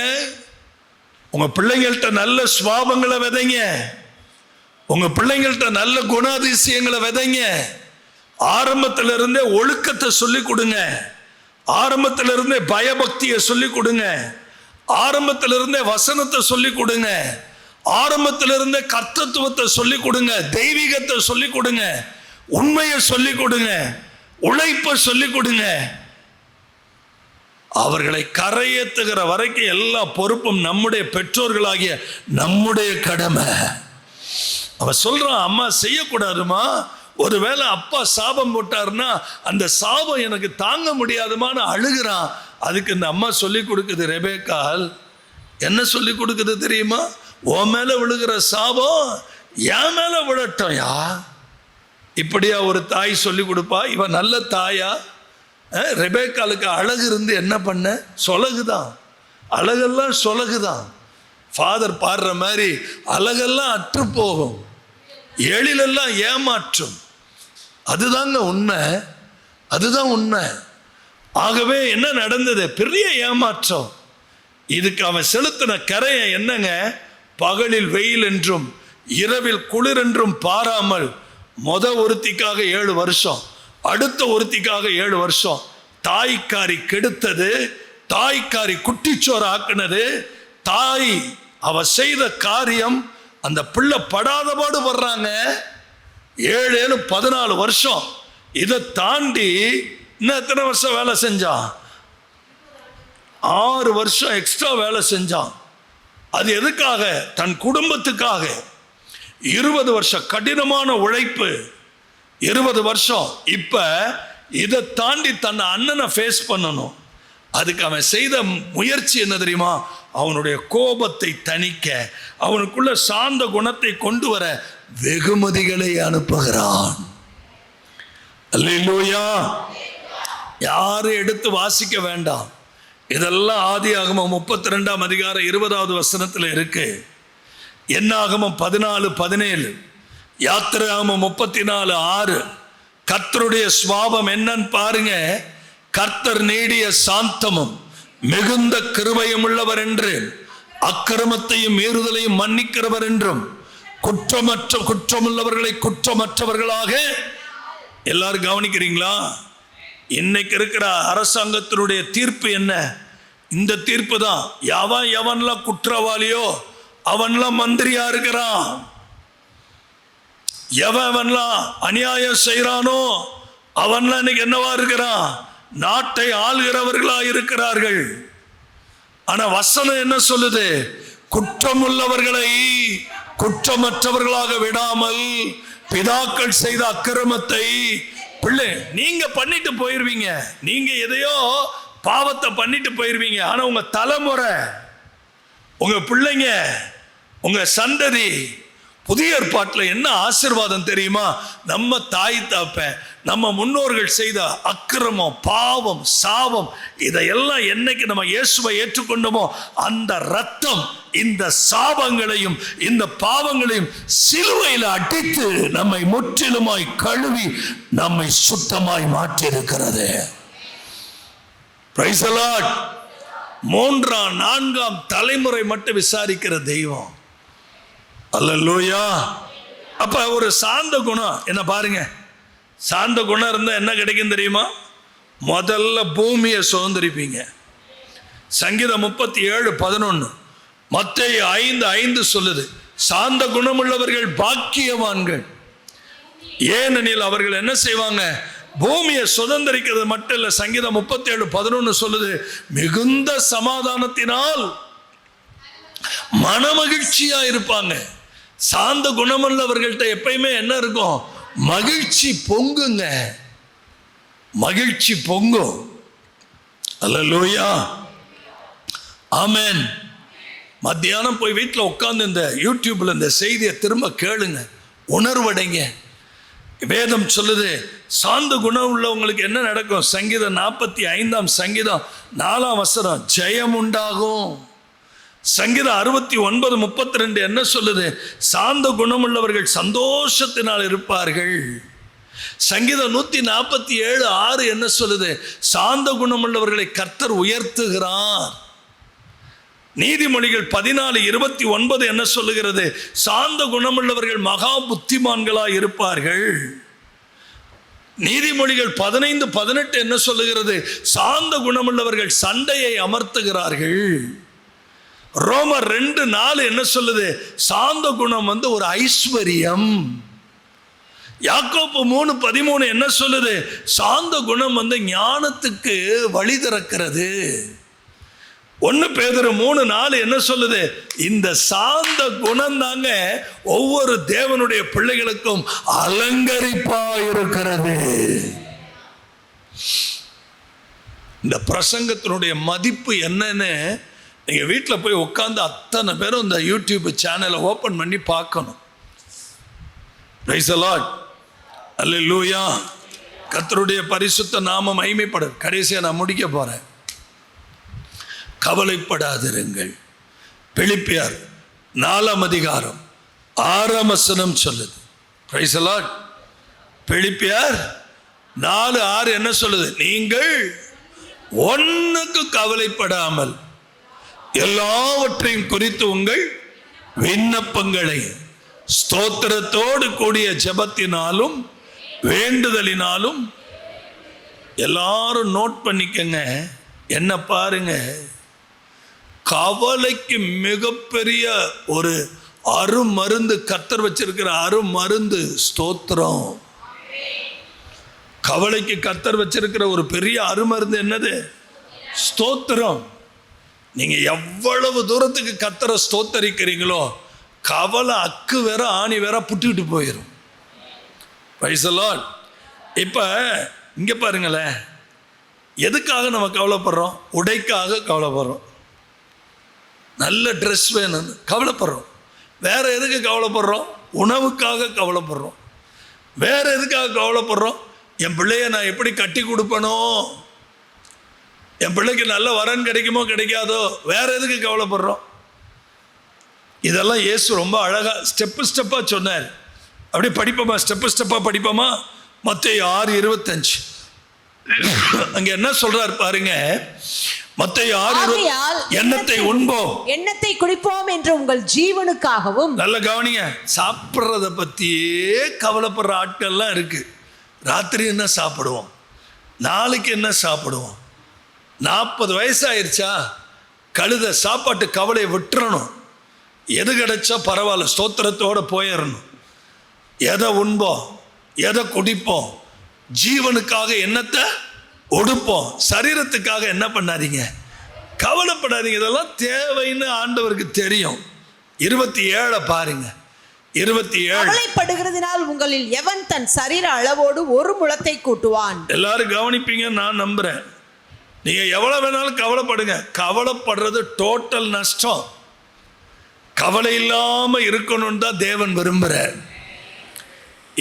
உங்கள் பிள்ளைங்கள்ட்ட நல்ல சுவாபங்களை விதைங்க, உங்கள் பிள்ளைங்கள்ட்ட நல்ல குணாதிசயங்களை விதைங்க. ஆரம்பத்திலிருந்தே ஒழுக்கத்தை சொல்லி கொடுங்க, ஆரம்பத்திலிருந்தே பயபக்தியை சொல்லி கொடுங்க, ஆரம்பத்திலிருந்தே வசனத்தை சொல்லி கொடுங்க, ஆரம்பத்திலிருந்தே கர்த்தத்துவத்தை சொல்லி கொடுங்க, தெய்வீகத்தை சொல்லி கொடுங்க, உண்மையை சொல்லி கொடுங்க, உழைப்பை சொல்லி கொடுங்க. அவர்களை கரையேற்றுகிற வரைக்கும் எல்லா பொறுப்பும் நம்முடைய பெற்றோர்களாகிய நம்முடைய கடமை. அவன் சொல்றான், அம்மா செய்யக்கூடாதுமா, ஒருவேளை அப்பா சாபம் போட்டாருன்னா அந்த சாபம் எனக்கு தாங்க முடியாதுமான்னு அழுகிறான். அதுக்கு இந்த அம்மா சொல்லி கொடுக்குது, ரெபேக்கால் என்ன சொல்லி கொடுக்குது தெரியுமா? உன் மேலே விழுகிற சாபம் என் மேலே விழட்டும். யா இப்படியா ஒரு தாய் சொல்லி கொடுப்பா? இவன் நல்ல தாயா? ரெபேக்காலுக்கு அழகு இருந்து என்ன பண்ண? சொலகுதான், அழகெல்லாம் சொலகுதான். ஃபாதர் பாடுற மாதிரி அழகெல்லாம் அற்று போகும், எழிலெல்லாம் ஏமாற்றும். அதுதாங்க உண்மை, அதுதான் உண்மை. ஆகவே என்ன நடந்தது? பெரிய ஏமாற்றம். இதுக்கு அவன் செலுத்தின கரையை என்னங்க? பகலில் வெயில் என்றும் இரவில் குளிர் என்றும் பாராமல் ஒருத்திக்காக 7 வருஷம், அடுத்த ஒருத்திக்காக 7 வருஷம், தாய்க்காரி கெடுத்தது, தாய்க்காரி குட்டிச்சோறு ஆக்குனது, தாய் அவ செய்த காரியம். அந்த பிள்ளை படாத பாடு வர்றாங்க. 7 14 வருஷம். இதை தாண்டி இன்னும் எத்தனை வருஷம் வேலை செஞ்சான்? 6 வருஷம் எக்ஸ்ட்ரா வேலை செஞ்சான். அது எதுக்காக? தன் குடும்பத்துக்காக. 20 வருஷம் கடினமான உழைப்பு, 20 வருஷம். இப்ப இதை தாண்டி தன் அண்ணனை ஃபேஸ் பண்ணணும். அதுக்கு அவன் செய்த முயற்சி என்ன தெரியுமா? அவனுடைய கோபத்தை தணிக்க, அவனுக்குள்ள சாந்த குணத்தை கொண்டு வர வெகுமதிகளை அனுப்புகிறான். அல்லேலூயா. யாரும் எடுத்து வாசிக்க வேண்டாம். இதெல்லாம் ஆதியாகமம் 32ஆம் அதிகாரம் 20வது வசனத்தில் இருக்கு. என்னாகமம் 14:17, யாத்திராகமம் 34:6. கர்த்தருடைய சுபாவம் என்னன்னு பாருங்க. கர்த்தர் நீடிய சாந்தமும் மிகுந்த கிருபையும் உள்ளவர் என்று, அக்கிரமத்தையும் மீறுதலையும் மன்னிக்கிறவர் என்றும், குற்றமுள்ளவர்களை குற்றமற்றவர்களாக. எல்லாரும் கவனிக்கிறீங்களா? இன்னைக்கு இருக்கிற அரசாங்கத்தினுடைய தீர்ப்பு என்ன? இந்த தீர்ப்பு தான். எவன்லாம் குற்றவாளியோ அவன்லாம் மந்திரியா இருக்கிறான், எவன்லாம் அநியாயம் செய்யறானோ அவன்லாம் இன்னைக்கு என்னவா இருக்கிறான்? நாட்டை ஆள்கிறவர்களா இருக்கிறார்கள். ஆனா வசனம் என்ன சொல்லுது? குற்றமுள்ளவர்களை குற்றமற்றவர்களாக விடாமல் பிதாக்கள் செய்த அக்கிரமத்தை பிள்ளை நீங்க பண்ணிட்டு போயிருவீங்க. நீங்க எதையோ பாவத்தை பண்ணிட்டு போயிருவீங்க. ஆனா உங்க தலைமுறை, உங்க பிள்ளைங்க, உங்க சந்ததி, புதிய ஏற்பாட்டில் என்ன ஆசீர்வாதம் தெரியுமா? நம்ம தாய் தாப்பன், நம்ம முன்னோர்கள் செய்த அக்கிரமம், பாவம், சாபம், இதையெல்லாம் என்னைக்கு நம்ம இயேசுவை ஏற்றுக்கொண்டோமோ அந்த ரத்தம் இந்த சாபங்களையும் இந்த பாவங்களையும் சிலுவையில் அடித்து நம்மை முற்றிலுமாய் கழுவி நம்மை சுத்தமாய் மாற்றி இருக்கிறது. Praise the Lord. 3ஆம் 4ஆம் தலைமுறை மட்டும் விசாரிக்கிற தெய்வம். அல்லேலூயா. அப்ப ஒரு சாந்த குணம் என்ன பாருங்க, சாந்த குணம் இருந்தா என்ன கிடைக்கும் தெரியுமா? முதல்ல பூமியை சுதந்திரிப்பீங்க. சங்கீதம் 37:11, மத்தேயு 5:5 சொல்லுது, சாந்த குணமுள்ளவர்கள் பாக்கியவான்கள், ஏனெனில் அவர்கள் என்ன செய்வாங்க? பூமியை சுதந்திரிக்கிறது மட்டும் இல்ல. சங்கீதம் 37:11 சொல்லுது, மிகுந்த சமாதானத்தினால் மனமகிழ்ச்சியா இருப்பாங்க. சாந்த குணமுள்ளவர்கள்ட்ட எப்பயுமே என்ன இருக்கும்? மகிழ்ச்சி பொங்குங்க, மகிழ்ச்சி பொங்கும். அல்லேலூயா, ஆமென். மத்தியானம் போய் வீட்டில் உட்கார்ந்து இந்த யூடியூப்ல இந்த செய்தியை திரும்ப கேளுங்க, உணர்வடைங்க. வேதம் சொல்லுது, சாந்த குணம் உள்ளவங்களுக்கு என்ன நடக்கும்? சங்கீதம் 45ஆம் சங்கீதம் 4ஆம் வசனம், ஜெயம் உண்டாகும். சங்கீதம் 69:32 என்ன சொல்லுது? சாந்த குணமுள்ளவர்கள் சந்தோஷத்தினால் இருப்பார்கள். சங்கீதம் 147:6 என்ன சொல்லுது? சாந்த குணமுள்ளவர்களை கர்த்தர் உயர்த்துகிறார். நீதிமொழிகள் 14:29 என்ன சொல்லுகிறது? சாந்த குணமுள்ளவர்கள் மகா புத்திமான்களாய் இருப்பார்கள். நீதிமொழிகள் 15:18 என்ன சொல்லுகிறது? சாந்த குணமுள்ளவர்கள் சண்டையை அமர்த்துகிறார்கள். ரோமர் 2:4 என்ன சொல்லுது? சாந்த குணம் ஒரு ஐஸ்வர்யம். யாக்கோப்பு 3:13 என்ன சொல்லுது? சாந்த குணம் ஞானத்துக்கு வழி திறக்கிறது. 1 பேதுரு 3:4 என்ன சொல்லுது? இந்த சாந்த குணம் தாங்க ஒவ்வொரு தேவனுடைய பிள்ளைகளுக்கும் அலங்கரிப்பா இருக்கிறது. இந்த பிரசங்கத்தினுடைய மதிப்பு என்னன்னு நீங்க வீட்டில் போய் உட்கார்ந்து அத்தனை பேரும் இந்த யூடியூப் சேனலை ஓபன் பண்ணி பார்க்கணும். பிரைஸ் தி லார்ட், அல்லேலூயா. கர்த்தருடைய பரிசுத்த நாமம் மகிமைப்படும். கடைசியா நான் முடிக்க போறேன். கவலைப்படாதிருங்கள். பிலிப்பியர் 4ஆம் அதிகாரம் 6ஆம் வசனம் சொல்லுது. Price the Lord. பிலிப்பியர் 4:6 என்ன சொல்லுது? நீங்கள் ஒன்னுக்கு கவலைப்படாமல் எல்லாவற்றையும் குறித்து உங்கள் விண்ணப்பங்களை ஸ்தோத்திரத்தோடு கூடிய ஜெபத்தினாலும் வேண்டுதலினாலும், எல்லாரும் நோட் பண்ணிக்கங்க, என்ன பாருங்க, கவலைக்கு மிகப்பெரிய ஒரு அருமருந்து கர்த்தர் வச்சிருக்கிற அருமருந்து ஸ்தோத்திரம். கவலைக்கு கர்த்தர் வச்சிருக்கிற ஒரு பெரிய அருமருந்து என்னது? ஸ்தோத்திரம். நீங்க எவ்வளவு தூரத்துக்கு கர்த்தரை ஸ்தோத்தரிக்கிறீங்களோ, கவலை அக்கு வேற ஆணி வேற புட்டுக்கிட்டு போயிடும். Praise the Lord. இப்ப இங்க பாருங்களேன், எதுக்காக நம்ம கவலைப்படுறோம்? உடைக்காக கவலைப்படுறோம். நல்ல ட்ரெஸ் வேணும்னு கவலைப்படுறோம். வேற எதுக்கு கவலைப்படுறோம்? உணவுக்காக கவலைப்படுறோம். வேற எதுக்காக கவலைப்படுறோம்? என் பிள்ளைய நான் எப்படி கட்டி கொடுப்பனோ, என் பிள்ளைக்கு நல்ல வரன் கிடைக்குமோ கிடைக்காதோ, வேற எதுக்கு கவலைப்படுறோம்? இதெல்லாம் இயேசு ரொம்ப அழகா ஸ்டெப்பா சொன்னார். அப்படியே படிப்போமா? ஸ்டெப்பா படிப்போமா? மத்தேயு 6:25 அங்க என்ன சொல்றார் பாருங்க. மத்தேயு 6:20, எண்ணத்தை உண்போம், எண்ணத்தை குடிப்போம் என்று உங்கள் ஜீவனுக்காகவும். நல்ல கவனிங்க, சாப்பிட்றத பத்தியே கவலைப்படுற ஆட்கள்லாம் இருக்கு. ராத்திரி என்ன சாப்பிடுவோம், நாளைக்கு என்ன சாப்பிடுவோம். 40 வயசாயிருச்சா, கழுத சாப்பாட்டு கவலையை விட்டுறணும். எது கிடைச்சா பரவாயில்ல, ஸ்தோத்திரத்தோட போயிடணும். எதை உண்போம், எதை குடிப்போம், ஜீவனுக்காக என்னத்தை உடுப்போம், சரீரத்துக்காக என்ன பண்ணாதீங்க, கவலைப்படாதீங்க. இதெல்லாம் தேவைன்னு ஆண்டவருக்கு தெரியும். 27 பாருங்க. 27, கவலைப்படுகிறதினால் உங்களில் எவன் தன் சரீர அளவோடு ஒரு முழத்தை கூட்டுவான். எல்லாரும் கவனிப்பீங்க நான் நம்புறேன். நீங்க எவ்வளவு வேணாலும் கவலைப்படுங்க. கவலைப்படுறது டோட்டல் நஷ்டம். கவலை இல்லாம இருக்கணும் தான் தேவன் விரும்புறார்.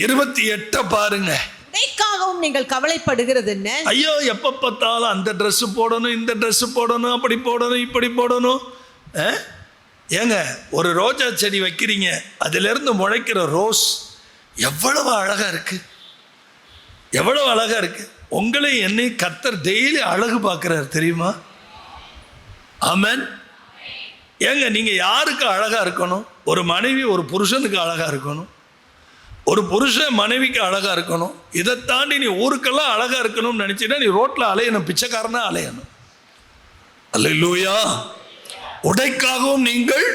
28 பாருங்க. உடைக்காகவும் நீங்கள் கவலைப்படுகிறது என்ன? ஐயோ, எப்ப பார்த்தாலும் அந்த ட்ரெஸ் போடணும், இந்த ட்ரெஸ் போடணும், அப்படி போடணும், இப்படி போடணும். ஏங்க, ஒரு ரோஜா செடி வைக்கிறீங்க, அதுல இருந்து முளைக்கிற ரோஸ் எவ்வளவு அழகா இருக்கு, எவ்வளவு அழகா இருக்கு. உங்களை என்னை கர்த்தர் டெய்லி அழகு பார்க்கிறார் தெரியுமா? ஆமென். ஏங்க நீங்க யாருக்கு அழகா இருக்கணும்? ஒரு மனைவி ஒரு புருஷனுக்கு அழகா இருக்கணும், ஒரு புருஷன் மனைவிக்கு அழகா இருக்கணும். இதை தாண்டி நீ ஊருக்கெல்லாம் அழகா இருக்கணும்னு நினைச்சீன்னா நீ ரோட்ல அலையணும், பிச்சைக்காரனா அலையணும். அல்லேலூயா. உடைக்காகவும் நீங்கள்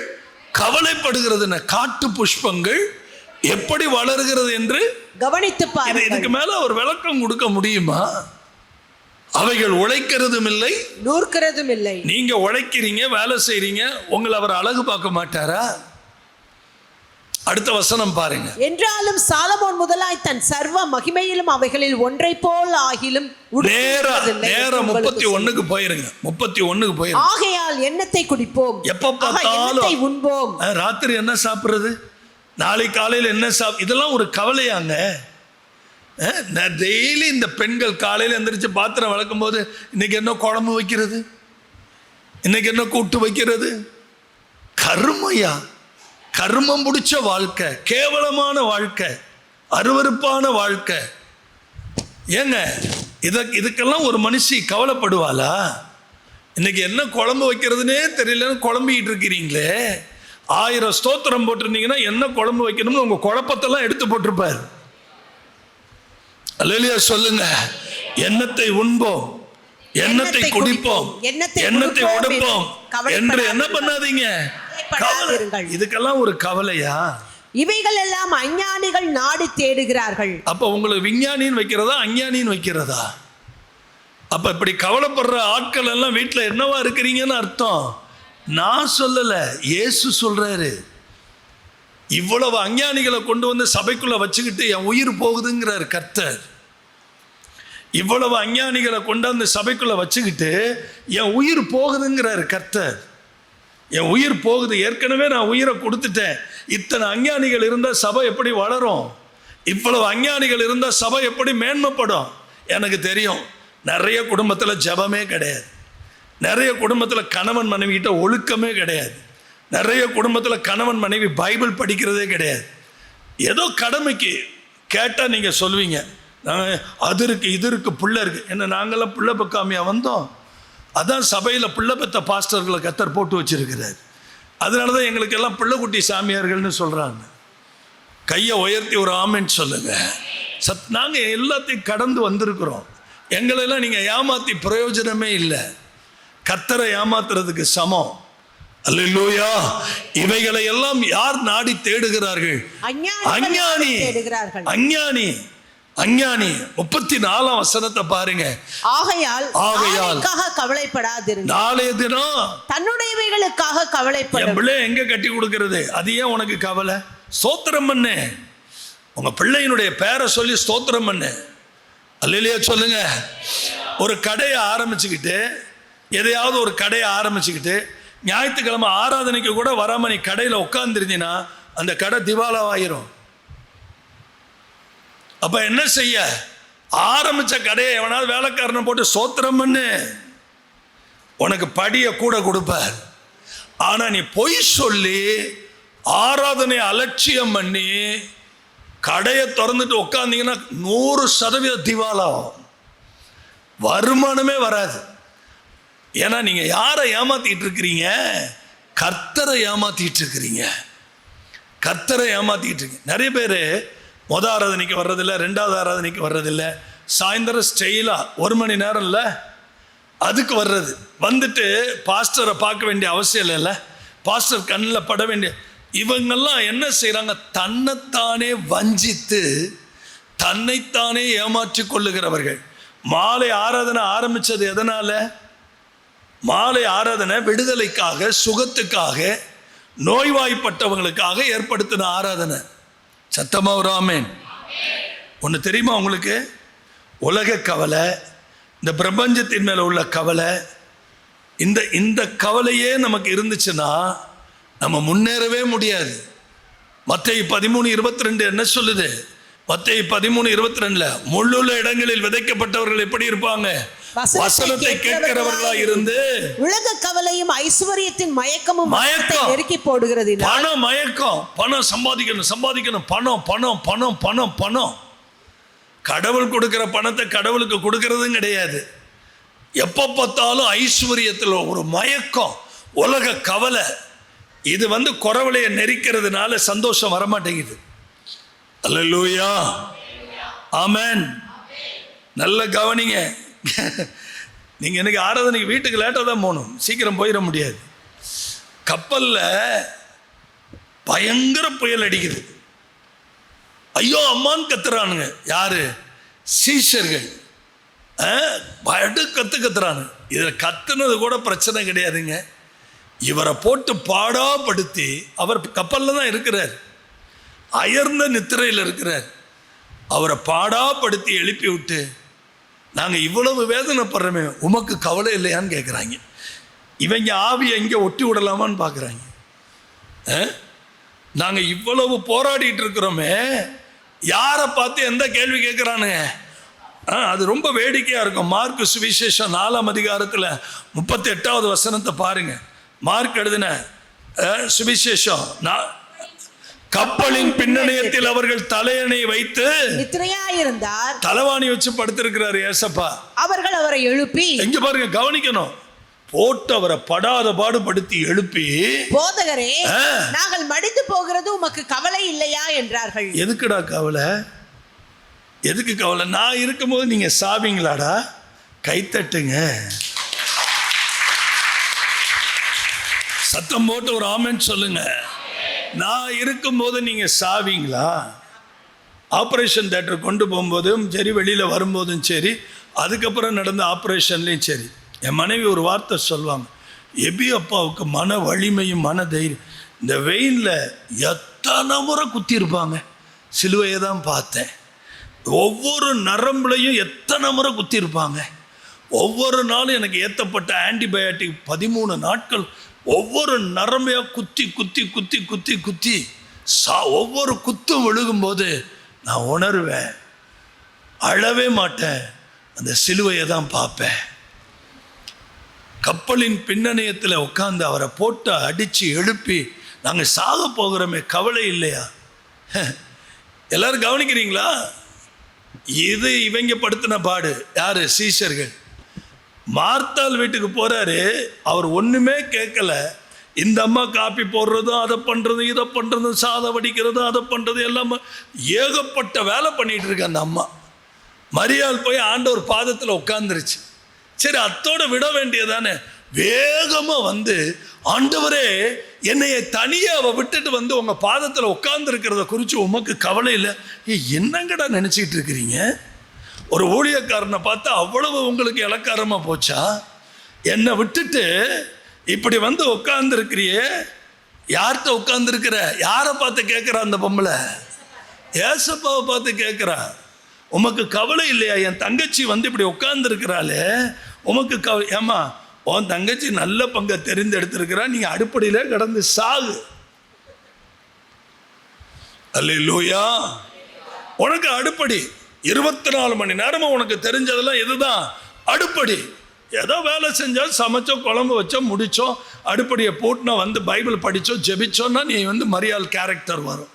கவலைப்படுகிறது. காட்டு புஷ்பங்கள் எப்படி வளர்கிறது என்று கவனித்து பாருங்கள். இதுக்கு மேல ஒரு விளக்கம் கொடுக்க முடியுமா? அவைகள் உழைக்கிறதும் இல்லை, நூற்கிறதும் இல்லை. நீங்க உழைக்கிறீங்க, வேலை செய்றீங்க, உங்களை அவர் அழகு பார்க்க மாட்டாரா? அடுத்த வசனம் பாருங்க. என்றாலும் சாலமோன் முதலாய் தன் சர்வ மகிமையிலும் அவைகளில் ஒன்றை போல் ஆகிலும் நேரம் 31க்கு போயிருங்க. 31க்கு போயிருங்க. ஆகையால் எண்ணத்தை குடிப்போம், எப்ப பார்த்தாலும் உண்போம், ராத்திரி என்ன சாப்பிடுறது, நாளை காலையில் என்ன இதெல்லாம் ஒரு கவலையாங்க. டெய்லி இந்த பெண்கள் காலையில் எந்திரிச்சு பாத்திரம் வளர்க்கும் போது இன்னைக்கு என்ன குழம்பு வைக்கிறது, இன்னைக்கு என்ன கூட்டு வைக்கிறது. கருமையா, கர்மம் பிடிச்ச வாழ்க்கை, கேவலமான வாழ்க்கை, அருவருப்பான வாழ்க்கை. ஏங்க இதுக்கெல்லாம் ஒரு மனுஷி கவலைப்படுவாளா? இன்னைக்கு என்ன குழம்பு வைக்கிறதுனே தெரியலன்னு குழம்பிக்கிட்டு இருக்கிறீங்களே. 1000 ஸ்தோத்திரம் போட்டிருந்தீங்கன்னா என்ன குழம்பு வைக்கணும்னு உங்க குழப்பத்தெல்லாம் எடுத்து போட்டிருப்பார். அல்லேலூயா சொல்லுங்க. எண்ணத்தை உண்போம், எண்ணத்தை குடிப்போம், எண்ணத்தை உடைப்போம் என்று என்ன பண்ணாதீங்க, இதுக்கெல்லாம் ஒரு கவலையா? இவைகள் எல்லாம் அஞ்ஞானிகள் நாடி தேடுகிறார்கள். அப்ப உங்களுக்கு விஞ்ஞானின்னு வைக்கிறதா அஞ்ஞானின்னு வைக்கிறதா? அப்ப இப்படி கவலைப்படுற ஆட்கள் எல்லாம் வீட்டுல என்னவா இருக்கிறீங்கன்னு அர்த்தம். நான் சொல்லல, இயேசு சொல்றாரு. இவ்வளவு அஞ்ஞானிகளை கொண்டு வந்து சபைக்குள்ள வச்சுக்கிட்டு என் உயிர் போகுதுங்கிறார் கர்த்தர். இவ்வளவு அஞ்ஞானிகளை கொண்டாந்து சபைக்குள்ள வச்சுக்கிட்டு என் உயிர் போகுதுங்கிறார் கர்த்தர். என் உயிர் போகுது, ஏற்கனவே நான் உயிரை கொடுத்துட்டேன். இத்தனை அஞ்ஞானிகள் இருந்தால் சபை எப்படி வளரும்? இவ்வளவு அஞ்ஞானிகள் இருந்தால் சபை எப்படி மேன்மைப்படும்? எனக்கு தெரியும். நிறைய குடும்பத்தில் ஜெபமே கிடையாது, நிறைய குடும்பத்தில் கணவன் மனைவி கிட்ட ஒழுக்கமே கிடையாது, நிறைய குடும்பத்தில் கணவன் மனைவி பைபிள் படிக்கிறதே கிடையாது. ஏதோ கடமைக்கு கேட்டால் நீங்கள் சொல்லுவீங்க, அது இருக்கு இது இருக்கு பிள்ளை இருக்கு. என்ன நாங்களாம் பிள்ளை பக்காமையாக வந்தோம்? அதான் சபையில் பிள்ளை பெற்ற பாஸ்டர்களை கத்தர் போட்டு வச்சிருக்கிறார். அதனால தான் எங்களுக்கெல்லாம் பிள்ளைக்குட்டி சாமியார்கள்னு சொல்கிறாங்க. கையை உயர்த்தி ஒரு ஆமென் சொல்லுங்க. நாங்கள் எல்லாத்தையும் கடந்து வந்திருக்கிறோம். எங்களெல்லாம் நீங்கள் ஏமாற்றி பிரயோஜனமே இல்லை. கர்த்தரை ஏமாத்துறதுக்கு சமம். அல்லேலூயா. இவைகளை எல்லாம் யார் நாடி தேடுகிறார்கள்? அஞ்ஞானி. அஞ்ஞானி, அஞ்ஞானி. 34 வசனத்தை பாருங்க. ஆகையால் கவலைப்படாதிருங்கள், நாளைய தினம் தன்னுடையவைகளுக்காக கவலைப்படும். என் பிள்ளை எங்க கட்டி கொடுக்கிறது, அது ஏன் உனக்கு கவலை? ஸ்தோத்திரம் பண்ணு. உங்க பிள்ளையினுடைய பேரை சொல்லி ஸ்தோத்திரம் பண்ணு. அல்லேலூயா சொல்லுங்க. ஒரு கடையை ஆரம்பிச்சுக்கிட்டு, எதையாவது ஒரு கடையை ஆரம்பிச்சுக்கிட்டு ஞாயிற்றுக்கிழமை ஆராதனைக்கு கூட வராம நீ கடையில் உட்காந்துருந்தீங்கன்னா அந்த கடை திவாலாவாயிரும். அப்ப என்ன செய்ய? ஆரம்பிச்ச கடையை எவனாவது வேலைக்காரனை போட்டு சோத்திரம் பண்ணு, உனக்கு படியை கூட கொடுப்பார். ஆனா நீ பொய் சொல்லி ஆராதனை அலட்சியம் பண்ணி கடையை திறந்துட்டு உட்காந்தீங்கன்னா 100% திவாலாகும், வருமானமே வராது. ஏன்னா நீங்க யாரை ஏமாத்திட்டு இருக்கிறீங்க? கர்த்தரை ஏமாத்திட்டு இருக்கிறீங்க. கர்த்தரை ஏமாத்திட்டு இருக்கீங்க. நிறைய பேர் மொதல் ஆராதனைக்கு வர்றதில்லை, 2வது ஆராதனைக்கு வர்றதில்லை, சாயந்தரம் ஸ்டெயிலா 1 மணி நேரம் இல்லை அதுக்கு வர்றது. வந்துட்டு பாஸ்டரை பார்க்க வேண்டிய அவசியம் இல்லைல்ல, பாஸ்டர் கண்ணில் பட வேண்டிய. இவங்கெல்லாம் என்ன செய்கிறாங்க? தன்னைத்தானே வஞ்சித்து தன்னைத்தானே ஏமாற்றி கொள்ளுகிறவர்கள். மாலை ஆராதனை ஆரம்பித்தது எதனால? மாலை ஆராதனை விடுதலைக்காக, சுகத்துக்காக, நோய்வாய்ப்பட்டவங்களுக்காக ஏற்படுத்தின ஆராதனை. சத்தமா ஒரு ஆமென். ஒன்று தெரியுமா உங்களுக்கு? உலக கவலை, இந்த பிரபஞ்சத்தின் மேலே உள்ள கவலை, இந்த கவலையே நமக்கு இருந்துச்சுன்னா நம்ம முன்னேறவே முடியாது. மத்தேயு 13:22 என்ன சொல்லுது? மத்தேயு 13:22 முள்ளுள்ள இடங்களில் விதைக்கப்பட்டவர்கள் எப்படி இருப்பாங்க? வசனத்தை கேட்கிறவர்களா இருந்து உலக கவலையும் ஐஸ்வர்யத்தின் மயக்கமும் நெருக்கி போடுகிறது. பணம் மயக்கம், பணம் சம்பாதிக்கணும், பணம் பணம் பணம் பணம் பணம். கடவுள் கொடுக்கிற பணத்தை கடவுளுக்கு கொடுக்கறதும் கிடையாது. எப்போ பார்த்தாலும் ஐஸ்வர்யத்தில் ஒரு மயக்கம், உலக கவலை. இது குறவலையை நெரிக்கிறதுனால சந்தோஷம் வரமாட்டேங்குது. அல்லேலூயா, ஆமென். நல்ல கவனிங்க. நீங்கள் எனக்கு ஆராதனைக்கு வீட்டுக்கு லேட்டாக தான் போகணும், சீக்கிரம் போயிட முடியாது. கப்பலில் பயங்கர புயல் அடிக்குது. ஐயோ அம்மான்னு கத்துறானுங்க. யாரு? சீஷர்கள். கத்துறானு. இதில் கத்துனது கூட பிரச்சனை கிடையாதுங்க. இவரை போட்டு பாடாப்படுத்தி, அவர் கப்பலில் தான் இருக்கிறார், அயர்ந்த நித்திரையில் இருக்கிறார். அவரை பாடாப்படுத்தி எழுப்பி விட்டு, நாங்கள் இவ்வளவு வேதனைப்படுறோமே, உமக்கு கவலை இல்லையான்னு கேட்குறாங்க. இவங்க ஆவியை எங்கே ஒட்டி விடலாமான்னு பார்க்குறாங்க. நாங்கள் இவ்வளவு போராடிட்டு இருக்கிறோமே, யாரை பார்த்து எந்த கேள்வி கேட்குறானுங்க? அது ரொம்ப வேடிக்கையாக இருக்கும். மார்க் சுவிசேஷம் 4ஆம் அதிகாரத்தில் 38வது வசனத்தை பாருங்க. மார்க் எழுதின சுவிசேஷம், கப்பலின் பின்னணியத்தில் அவர்கள் தலையணை வைத்து நித்திரையாயிருந்தார். தலைவாணி வச்சு படுத்திருக்கிறார் ஏசப்பா. அவர்கள் அவரை எழுப்பி, எங்க பாருங்க, கவனிக்கணும், போட்டு அவரை படாத பாடுபடுத்தி எழுப்பி, போதகரே, நாங்கள் மடிந்து போகிறது உமக்கு கவலை இல்லையா என்றார்கள். எதுக்குடா கவலை? எதுக்கு கவலை? நான் இருக்கும்போது நீங்க சாவீங்களாடா? கைத்தட்டுங்க, சத்தம் போட்டு ஒரு ஆமென் சொல்லுங்க. நான் இருக்கும்போது நீங்க சாவீங்களா? ஆப்ரேஷன் தியேட்டர் கொண்டு போகும்போதும் சரி, வெளியில் வரும்போதும் சரி, அதுக்கப்புறம் நடந்த ஆப்ரேஷன்லேயும் சரி, என் மனைவி ஒரு வார்த்தை சொல்லுவாங்க, எபி அப்பாவுக்கு மன வலிமையும் மன தைரியம். இந்த வெயிலில் எத்தனை முறை குத்திருப்பாங்க, சிலுவையை தான் பார்த்தேன். ஒவ்வொரு நரம்புலையும் எத்தனை முறை குத்திருப்பாங்க. ஒவ்வொரு நாளும் எனக்கு ஏற்றப்பட்ட ஆன்டிபயோட்டிக் 13 நாட்கள் ஒவ்வொரு நரம்பையாக குத்தி குத்தி குத்தி குத்தி குத்தி ஒவ்வொரு குத்தும் விழுகும்போது நான் உணர்வேன், அழவே மாட்டேன், அந்த சிலுவையை தான் பார்ப்பேன். கப்பலின் பின்னணியத்தில் உட்காந்து அவரை போட்டு அடித்து எழுப்பி, நாங்கள் சாக போகிறோமே, கவலை இல்லையா? எல்லாரும் கவனிக்கிறீங்களா? இது இவங்க படுத்தின பாடு. யாரு? சீஷர்கள். மார்த்தாள் வீட்டுக்கு போறாரு, அவர் ஒண்ணுமே கேட்கல. இந்த அம்மா காப்பி போடுறதும், அதை பண்றதும், இதை பண்றதும், சாதம் வடிக்கிறதும், அதை பண்றது எல்லாம் ஏகப்பட்ட வேலை பண்ணிட்டு இருக்கு அந்த அம்மா. மரியாள் போய் ஆண்டவர் பாதத்தில் உட்கார்ந்துருச்சு. சரி, அத்தோட விட வேண்டியதானே. வேகமா ஆண்டவரே, என்னைய தனியா அவ விட்டுட்டு உங்க பாதத்தில் உட்கார்ந்து இருக்கிறத குறித்து உமக்கு கவலை இல்லை? என்னங்கடா நினைச்சிட்டு இருக்கிறீங்க? ஒரு ஊழியக்காரனை பார்த்தா அவ்வளவு உங்களுக்கு இலக்காரமா போச்சா? என்னை விட்டுட்டு இப்படி உட்கார்ந்து இருக்கிறியே, யார்கிட்ட உட்கார்ந்து இருக்கிற? யாரை பார்த்து கேட்குறா அந்த பொம்பளை? ஏசப்பாவை பார்த்து கேட்குறா. உமக்கு கவலை இல்லையா? என் தங்கச்சி இப்படி உட்கார்ந்து இருக்கிறாளே, உமக்கு ஏமா, உன் தங்கச்சி நல்ல பங்கை தெரிந்தெடுத்திருக்கிறா, நீ அடுப்படியில கடந்து சாகு. அல்லேலூயா. உனக்கு அடுப்படி 24 மணி நேரமும் உனக்கு தெரிஞ்சதெல்லாம் இதுதான் அடுப்படி. ஏதோ வேலை செஞ்சோம், சமைச்சோம், குழம்பு வச்சோம், முடித்தோம், அடுப்படியை போட்டு பைபிள் படித்தோம், ஜெபிச்சோன்னா நீ மரியாள் கேரக்டர் வரும்.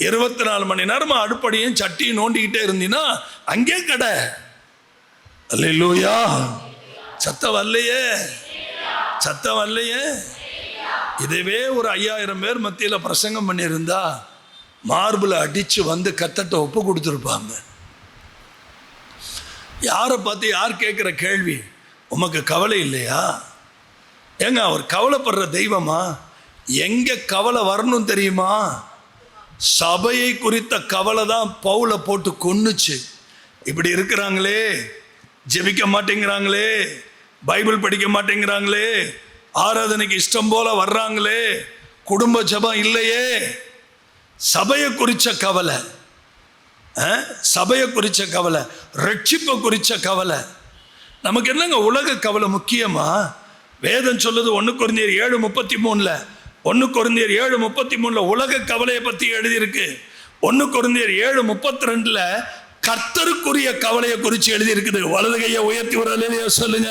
24 மணி நேரமும் அடுப்படியும் சட்டியும் நோண்டிக்கிட்டே இருந்தீன்னா அங்கே கடை. அல்லேலூயா. சத்தம் வரலையே, சத்தம் வரலையே. இதுவே ஒரு 5000 பேர் மத்தியில் பிரசங்கம் பண்ணியிருந்தா மார்பில் அடித்து கத்தட்ட ஒப்பு கொடுத்துருப்பாங்க. யாரை பார்த்து யார் கேட்குற கேள்வி? உமக்கு கவலை இல்லையா? ஏங்க, அவர் கவலைப்படுற தெய்வமா? எங்கே கவலை வரணும் தெரியுமா? சபையை குறித்த கவலை தான் பவுலை போட்டு கொன்னுச்சு. இப்படி இருக்கிறாங்களே, ஜெபிக்க மாட்டேங்கிறாங்களே, பைபிள் படிக்க மாட்டேங்கிறாங்களே, ஆராதனைக்கு இஷ்டம் போல வர்றாங்களே, குடும்ப ஜெபம் இல்லையே. சபையை குறித்த கவலை, சபையை குறித்த கவலை, ரட்சிப்பை குறித்த கவலை. நமக்கு என்னங்க உலக கவலை முக்கியமா? வேதம் சொல்லுது 1 கொரிந்தியர் 7:33, 1 கொரிந்தியர் 7:33 உலக கவலையை பற்றி எழுதியிருக்கு. 1 கொரிந்தியர் 7:32 கர்த்தருக்குரிய கவலையை குறித்து எழுதியிருக்குது. வலது கையை உயர்த்தி ஒரு அல்லேலூயா சொல்லுங்க.